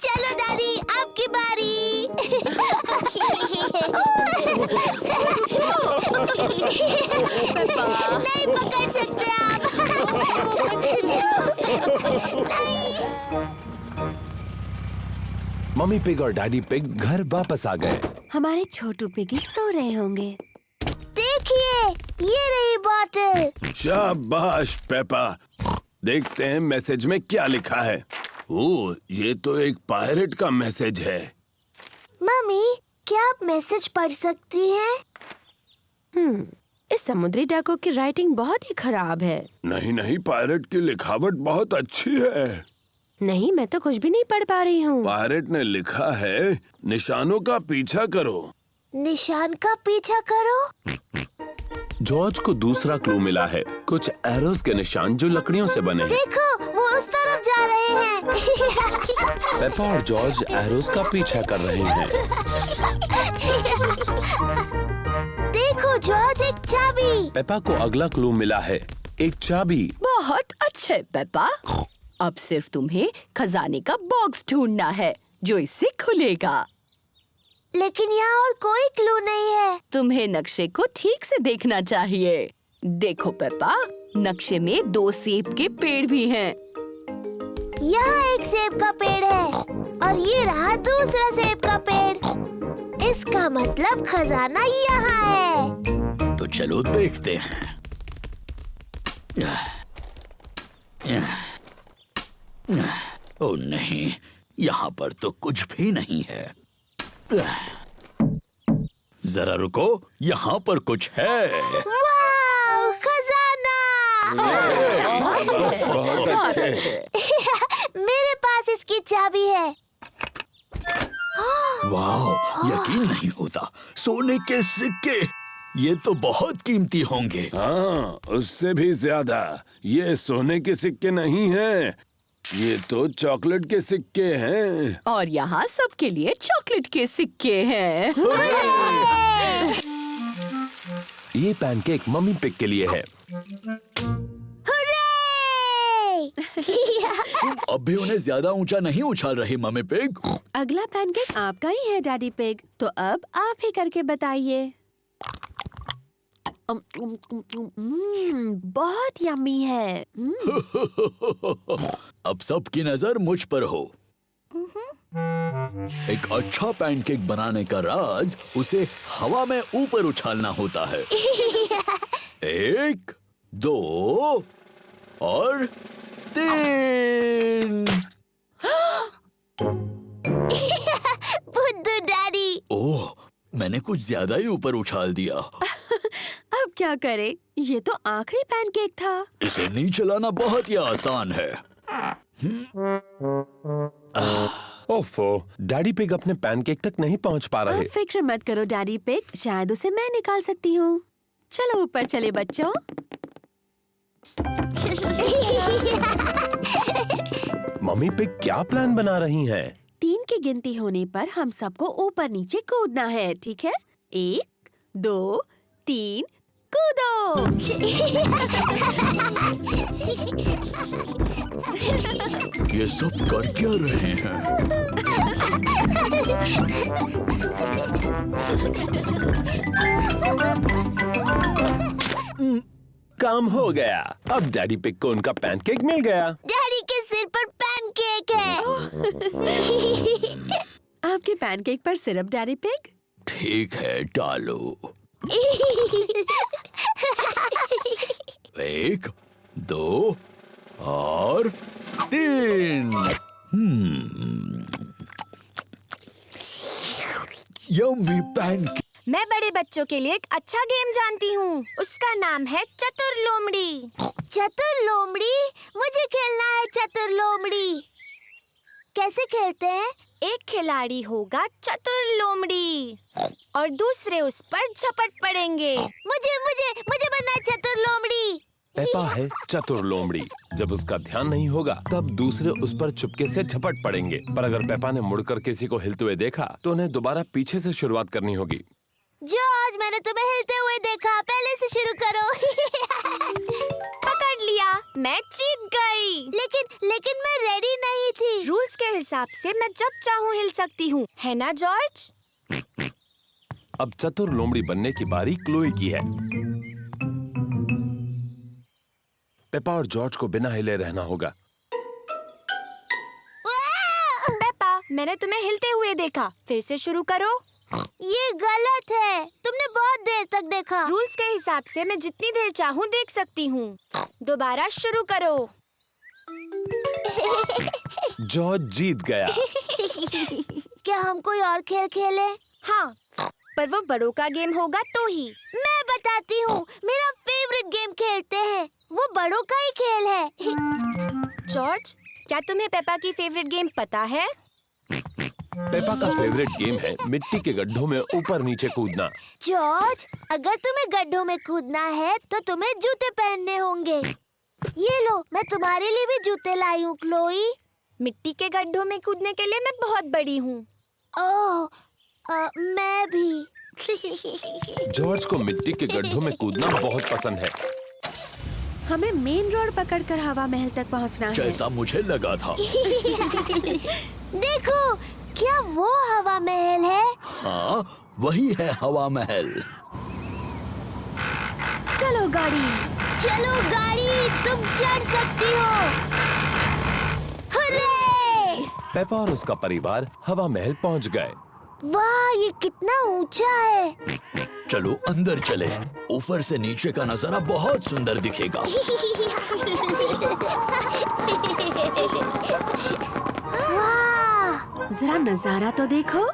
Speaker 2: चलो दादी, आपकी बारी। नहीं पकड़ सकते आप।
Speaker 7: मम्मी पिग और डैडी पिग घर वापस आ गए।
Speaker 6: हमारे छोटू पिगी सो रहे होंगे।
Speaker 2: देखिए, ये रही बॉटल।
Speaker 7: शाबाश पेपा। देखते हैं मैसेज में क्या लिखा है। ओह, ये तो एक पायरेट का मैसेज है।
Speaker 2: मम्मी, क्या आप मैसेज पढ़ सकती हैं?
Speaker 6: इस समुद्री डाकू की राइटिंग बहुत ही खराब है।
Speaker 7: नहीं नहीं, पायरेट की लिखावट बहुत अच्छी है।
Speaker 6: नहीं, मैं तो कुछ भी नहीं पढ़ पा रही हूँ।
Speaker 7: पायरेट ने लिखा है, निशानों का पीछा करो।
Speaker 2: निशान का पीछा करो?
Speaker 7: जॉर्ज को दूसरा क्लू मिला है, कुछ एरोस के निशान जो लकड़ियों से बने हैं।
Speaker 2: देखो, वो उस तरफ जा रहे हैं।
Speaker 7: पेपा और जॉर्ज एरोस का पीछा कर रहे हैं।
Speaker 2: देखो जॉर्ज, एक चाबी।
Speaker 7: पेपा को अगला क्लू मिला है, एक चाबी।
Speaker 6: बहुत अच्छे पेपा। अब सिर्फ तुम्हें खजाने का बॉक्स ढूंढना है जो इससे खुलेगा।
Speaker 2: लेकिन यहाँ और कोई क्लू नहीं है।
Speaker 6: तुम्हें नक्शे को ठीक से देखना चाहिए। देखो पेपा, नक्शे में 2 सेब के पेड़ भी हैं।
Speaker 2: यहाँ एक सेब का पेड़ है और ये रहा दूसरा सेब का पेड़। इसका मतलब खजाना यहाँ है।
Speaker 8: तो चलो देखते हैं। ओ नहीं, यहाँ पर तो कुछ भी नहीं है। जरा रुको, यहाँ पर कुछ है।
Speaker 2: वाव, खजाना!
Speaker 7: बहुत अच्छे।
Speaker 2: मेरे पास इसकी चाबी है।
Speaker 8: वाह, यकीन नहीं होता, सोने के सिक्के। ये तो बहुत कीमती होंगे।
Speaker 7: हाँ, उससे भी ज्यादा। ये सोने के सिक्के नहीं हैं, ये तो चॉकलेट के सिक्के हैं।
Speaker 6: और यहाँ सबके लिए चॉकलेट के सिक्के हैं।
Speaker 7: ये पैनकेक मम्मी पिग के लिए है।
Speaker 8: अब भी उन्हें ज्यादा ऊंचा नहीं उछाल रही मम्मी पिग।
Speaker 6: अगला पैनकेक आपका ही है डैडी पिग, तो अब आप ही करके बताइए। बहुत यम्मी है।
Speaker 8: अब सबकी नजर मुझ पर हो। एक अच्छा पैनकेक बनाने का राज उसे हवा में ऊपर उछालना होता है। 1, 2 और 3।
Speaker 2: बुद्धू डैडी।
Speaker 8: ओह, मैंने कुछ ज्यादा ही ऊपर उछाल दिया।
Speaker 6: अब क्या करें? ये तो आखिरी पैनकेक था।
Speaker 8: इसे नीचे लाना बहुत ही आसान है।
Speaker 7: ओफो, डैडी पिग अपने पैनकेक तक नहीं पहुंच पा रहे।
Speaker 6: आप फिक्र मत करो डैडी पिग, शायद उसे मैं निकाल सकती हूँ। चलो ऊपर चले बच्चों।
Speaker 7: मम्मी पिग क्या प्लान बना रही हैं?
Speaker 6: 3 की गिनती होने पर हम सबको ऊपर नीचे कूदना है, ठीक है? 1, 2, 3, कूदो!
Speaker 8: ये सब कर क्या रहे हैं?
Speaker 7: काम हो गया। अब डैडी पिग को उनका पैनकेक मिल गया।
Speaker 2: डैडी के सिर पर पैनकेक है।
Speaker 6: आपके पैनकेक पर सिरप डैडी पिग?
Speaker 8: ठीक है, डालो। 1, 2 और 3। Yummy pancake.
Speaker 9: मैं बड़े बच्चों के लिए एक अच्छा गेम जानती हूँ। उसका नाम है चतुर लोमड़ी।
Speaker 2: चतुर लोमड़ी? मुझे खेलना है चतुर लोमड़ी। कैसे खेलते हैं?
Speaker 9: एक खिलाड़ी होगा चतुर लोमड़ी और दूसरे उस पर झपट पड़ेंगे।
Speaker 2: मुझे बनना है चतुर लोमड़ी।
Speaker 7: पेपा है चतुर लोमड़ी। जब उसका ध्यान नहीं होगा तब दूसरे उस पर चुपके से झपट पड़ेंगे। पर अगर पेपा ने मुड़कर किसी को हिलते हुए देखा तो उन्हें दोबारा पीछे से शुरुआत करनी होगी।
Speaker 2: जॉर्ज, मैंने तुम्हें हिलते हुए देखा, पहले से शुरू करो।
Speaker 9: पकड़ लिया, मैं जीत गई।
Speaker 2: लेकिन मैं रेडी नहीं थी।
Speaker 9: रूल्स के हिसाब से मैं जब चाहूँ हिल सकती हूँ, है ना जॉर्ज?
Speaker 7: अब चतुर लोमड़ी बनने की बारी क्लोई की है। पेपा और जॉर्ज को बिना हिले रहना होगा।
Speaker 9: पेपा, मैंने तुम्हें हिलते हुए देखा, फिर से शुरू करो।
Speaker 2: ये गलत है, तुमने बहुत देर तक देखा।
Speaker 9: रूल्स के हिसाब से मैं जितनी देर चाहूँ देख सकती हूँ। दोबारा शुरू करो।
Speaker 7: जॉर्ज जीत गया।
Speaker 2: क्या हम कोई और खेल खेले?
Speaker 9: हाँ, पर वो बड़ों का गेम होगा तो ही।
Speaker 2: मैं बताती हूँ, मेरा फेवरेट गेम खेलते हैं। वो बड़ों का ही खेल है।
Speaker 9: जॉर्ज, क्या तुम्हें पेपा की फेवरेट गेम पता है?
Speaker 7: पेपा का फेवरेट गेम है मिट्टी के गड्ढों में ऊपर नीचे कूदना।
Speaker 2: जॉर्ज, अगर तुम्हें गड्ढों में कूदना है तो तुम्हें जूते पहनने होंगे। ये लो, मैं तुम्हारे लिए भी जूते लाई हूँ क्लोई।
Speaker 9: मिट्टी के गड्ढों में कूदने के लिए मैं बहुत बड़ी हूँ।
Speaker 2: ओह, मैं भी।
Speaker 7: जॉर्ज को मिट्टी के गड्ढों में कूदना बहुत पसंद है।
Speaker 6: हमें मेन रोड पकड़कर हवा महल तक पहुंचना है।
Speaker 8: जैसा मुझे लगा था।
Speaker 2: देखो, क्या वो हवा महल है?
Speaker 8: हाँ, वही है हवा महल।
Speaker 6: चलो गाड़ी।
Speaker 2: चलो गाड़ी, तुम चढ़ सकती हो। हुर्रे!
Speaker 7: पेपा और उसका परिवार हवा महल पहुंच गए।
Speaker 2: वाह, ये कितना ऊंचा है।
Speaker 8: चलो अंदर चले, ऊपर से नीचे का नजारा बहुत सुंदर दिखेगा।
Speaker 2: वाह!
Speaker 6: जरा नजारा तो देखो।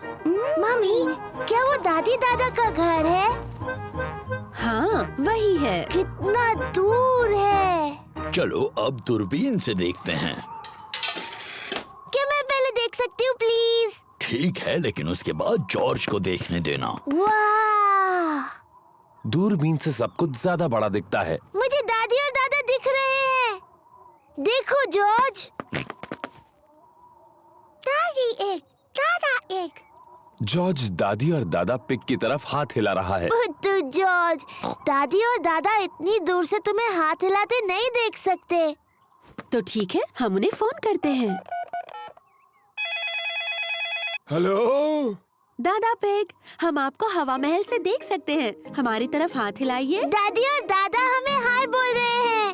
Speaker 2: मम्मी, क्या वो दादी दादा का घर है?
Speaker 6: हाँ, वही है।
Speaker 2: कितना दूर है।
Speaker 8: चलो अब दूरबीन से देखते हैं।
Speaker 2: क्या मैं पहले देख सकती हूँ प्लीज?
Speaker 8: ठीक है, लेकिन उसके बाद जॉर्ज को देखने देना।
Speaker 2: वाह!
Speaker 7: दूरबीन से सब कुछ ज्यादा बड़ा दिखता है।
Speaker 2: मुझे दादी और दादा दिख रहे हैं। देखो जॉर्ज। दादी एक, दादा एक।
Speaker 7: जॉर्ज दादी और दादा पिग की तरफ हाथ हिला रहा है।
Speaker 2: बुद्धू जॉर्ज, दादी और दादा इतनी दूर से तुम्हें हाथ हिलाते नहीं देख सकते।
Speaker 6: तो ठीक है, हम उन्हें फोन करते हैं।
Speaker 7: हेलो
Speaker 6: दादा पिग, हम आपको हवा महल से देख सकते हैं। हमारी तरफ हाथ हिलाइए।
Speaker 2: दादी और दादा हमें हाय बोल रहे हैं।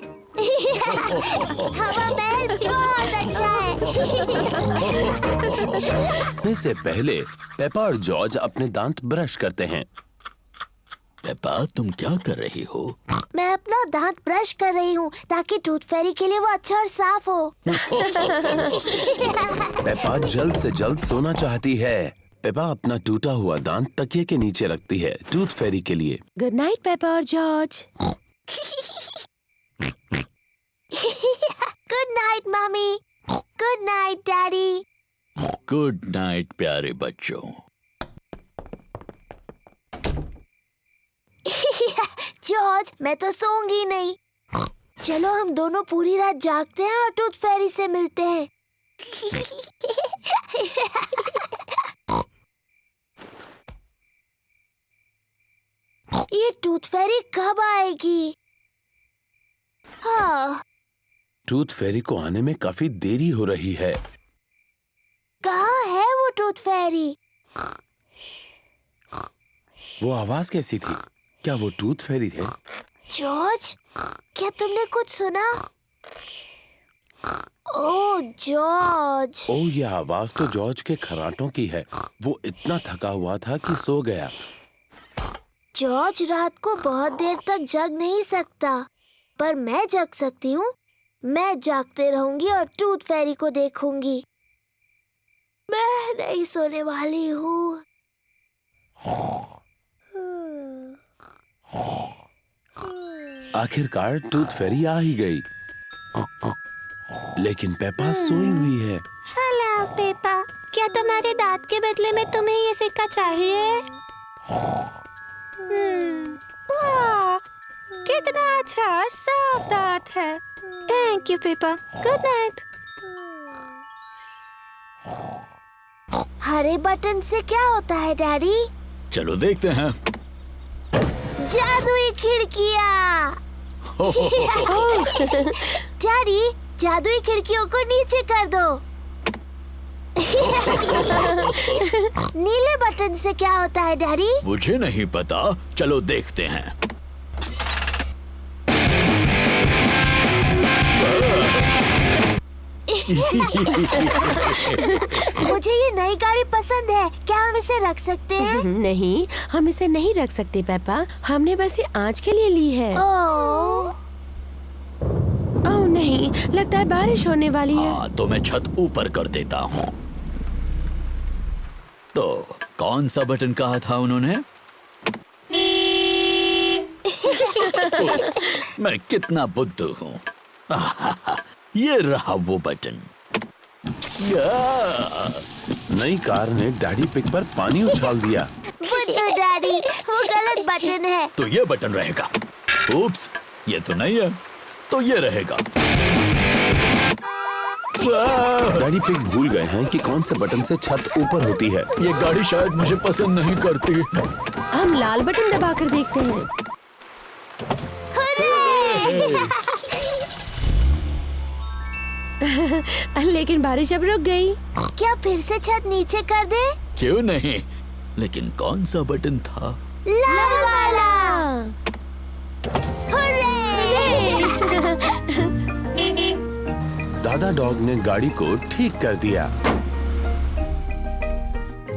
Speaker 2: हवा महल बहुत अच्छा है।
Speaker 7: इससे पहले पेपा और जॉर्ज अपने दांत ब्रश करते हैं।
Speaker 8: पेपा, तुम क्या कर रही हो?
Speaker 2: मैं अपना दांत ब्रश कर रही हूँ ताकि टूथ फेरी के लिए वो अच्छा और साफ हो।
Speaker 7: पेपा जल्द से जल्द सोना चाहती है। पेपा अपना टूटा हुआ दांत तकिए के नीचे रखती है टूथ फेरी के लिए।
Speaker 6: गुड नाइट पेपा और George.
Speaker 2: Good night mummy. Good night daddy.
Speaker 8: Good night प्यारे बच्चों।
Speaker 2: जॉर्ज, मैं तो सोऊंगी नहीं। चलो हम दोनों पूरी रात जागते हैं और टूथ फेरी से मिलते हैं। ये टूथ फेरी कब आएगी? हाँ,
Speaker 7: टूथ फेरी को आने में काफी देरी हो रही है।
Speaker 2: कहाँ है वो टूथ फेरी?
Speaker 7: वो आवाज कैसी थी? क्या वो टूथ फेरी थे?
Speaker 2: जॉर्ज, क्या तुमने कुछ सुना? ओह जॉर्ज।
Speaker 7: ओह, ये आवाज तो जॉर्ज के खर्राटों की है। वो इतना थका हुआ था कि सो गया।
Speaker 2: जॉर्ज रात को बहुत देर तक जग नहीं सकता, पर मैं जग सकती हूँ। मैं जागते रहूंगी और टूथ फेरी को देखूंगी। मैं नहीं सोने वाली हूँ।
Speaker 7: आखिरकार टूथ फेरी आ ही गई, लेकिन पेपा सोई हुई है।
Speaker 2: हेलो पेपा, क्या तुम्हारे दांत के बदले में तुम्हें ये सिक्का चाहिए? वाह,
Speaker 6: कितना अच्छा और साफ दांत है। Thank you Peppa. Good night.
Speaker 2: Hare button से क्या होता है डैडी?
Speaker 8: चलो देखते हैं।
Speaker 2: जादुई खिड़कियाँ। डैडी, जादुई खिड़कियों को नीचे कर दो। नीले बटन से क्या होता है डैडी?
Speaker 8: मुझे नहीं पता, चलो देखते हैं।
Speaker 2: मुझे ये नई गाड़ी पसंद है, क्या हम इसे रख सकते हैं?
Speaker 6: नहीं, हम इसे नहीं रख सकते पेपा। हमने बस ये आज के लिए ली है।
Speaker 2: ओह,
Speaker 6: ओह नहीं, लगता है बारिश होने वाली है।
Speaker 8: हाँ, तो मैं छत ऊपर कर देता हूँ। तो कौन सा बटन कहा था उन्होंने? मैं कितना बुद्धू हूँ। ये रहा वो बटन।
Speaker 7: नई कार ने डैडी पिग पर पानी उछाल दिया।
Speaker 2: बुद्धू डैडी, वो गलत बटन है।
Speaker 8: तो ये बटन रहेगा। उप्स, ये तो नहीं है, तो ये रहेगा।
Speaker 7: डैडी पिग भूल गए हैं कि कौन से बटन से छत ऊपर होती है।
Speaker 8: ये गाड़ी शायद मुझे पसंद नहीं करती।
Speaker 6: हम लाल बटन दबाकर देखते हैं। लेकिन बारिश अब रुक गई।
Speaker 2: क्या फिर से छत नीचे कर दे?
Speaker 8: क्यों नहीं, लेकिन कौन सा बटन था?
Speaker 2: लाल वाला।
Speaker 7: दादा डॉग ने गाड़ी को ठीक कर दिया।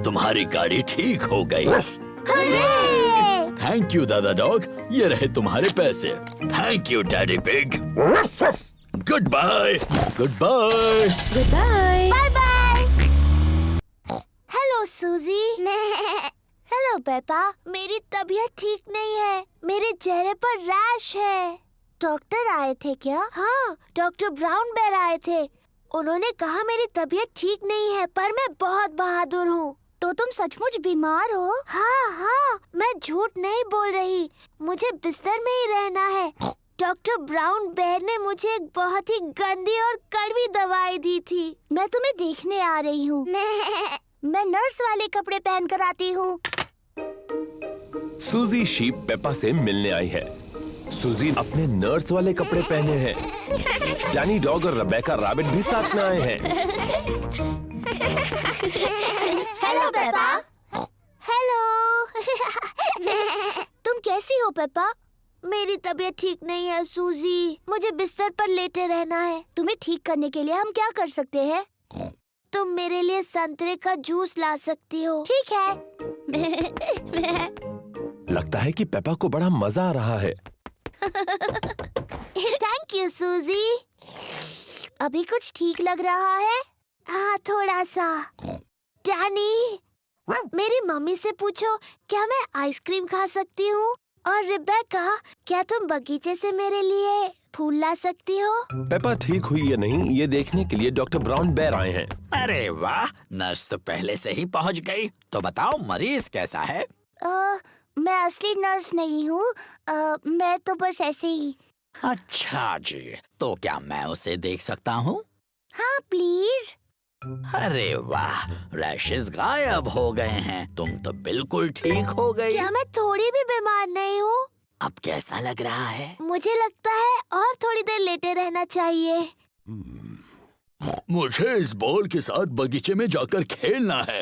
Speaker 8: तुम्हारी गाड़ी ठीक हो गई। थैंक यू दादा डॉग, ये रहे तुम्हारे पैसे। Thank you Daddy Pig. Goodbye. Goodbye.
Speaker 6: Goodbye.
Speaker 2: Bye bye. Hello Suzy. Hello Peppa. मेरी तबीयत ठीक नहीं है, मेरे चेहरे पर रैश है। डॉक्टर आए थे क्या? हाँ, डॉक्टर ब्राउन बेयर आए थे। उन्होंने कहा मेरी तबीयत ठीक नहीं है, पर मैं बहुत बहादुर हूँ। तो तुम सचमुच बीमार हो? हाँ हाँ, मैं झूठ नहीं बोल रही। मुझे बिस्तर में ही रहना है। डॉक्टर ब्राउन बेयर ने मुझे एक बहुत ही गंदी और कड़वी दवाई दी थी। मैं तुम्हें देखने आ रही हूँ। मैं नर्स वाले कपड़े पहन कर आती हूँ।
Speaker 7: सूजी शीप पेपा से मिलने आई है। सूजी अपने नर्स वाले कपड़े पहने हैं। डैनी डॉग और रेबेका रैबिट भी साथ में आए हैं।
Speaker 2: Hello Peppa. हेलो। तुम कैसी हो पेपा? मेरी तबीयत ठीक नहीं है सूजी, मुझे बिस्तर पर लेटे रहना है। तुम्हें ठीक करने के लिए हम क्या कर सकते हैं? तुम मेरे लिए संतरे का जूस ला सकती हो। ठीक है।
Speaker 7: लगता है कि पेपा को बड़ा मजा आ रहा है।
Speaker 2: थैंक यू सूजी। अभी कुछ ठीक लग रहा है? हाँ, थोड़ा सा। डैनी, मेरी मम्मी से पूछो क्या मैं आइसक्रीम खा सकती हूँ? और रिबेका, क्या तुम बगीचे से मेरे लिए फूल ला सकती हो?
Speaker 7: पेपा ठीक हुई या नहीं, ये देखने के लिए डॉक्टर ब्राउन बेयर आए हैं।
Speaker 8: अरे वाह, नर्स तो पहले से ही पहुंच गई। तो बताओ मरीज कैसा है?
Speaker 2: मैं असली नर्स नहीं हूँ, मैं तो बस ऐसे ही।
Speaker 8: अच्छा जी, तो क्या मैं उसे देख सकता हूँ?
Speaker 2: हाँ प्लीज।
Speaker 8: अरे वाह, रैशेस गायब हो गए हैं। तुम तो बिल्कुल ठीक हो गई।
Speaker 2: क्या मैं थोड़ी भी बीमार नहीं हूँ?
Speaker 8: अब कैसा लग रहा है?
Speaker 2: मुझे लगता है और थोड़ी देर लेटे रहना चाहिए।
Speaker 8: मुझे इस बॉल के साथ बगीचे में जाकर खेलना है।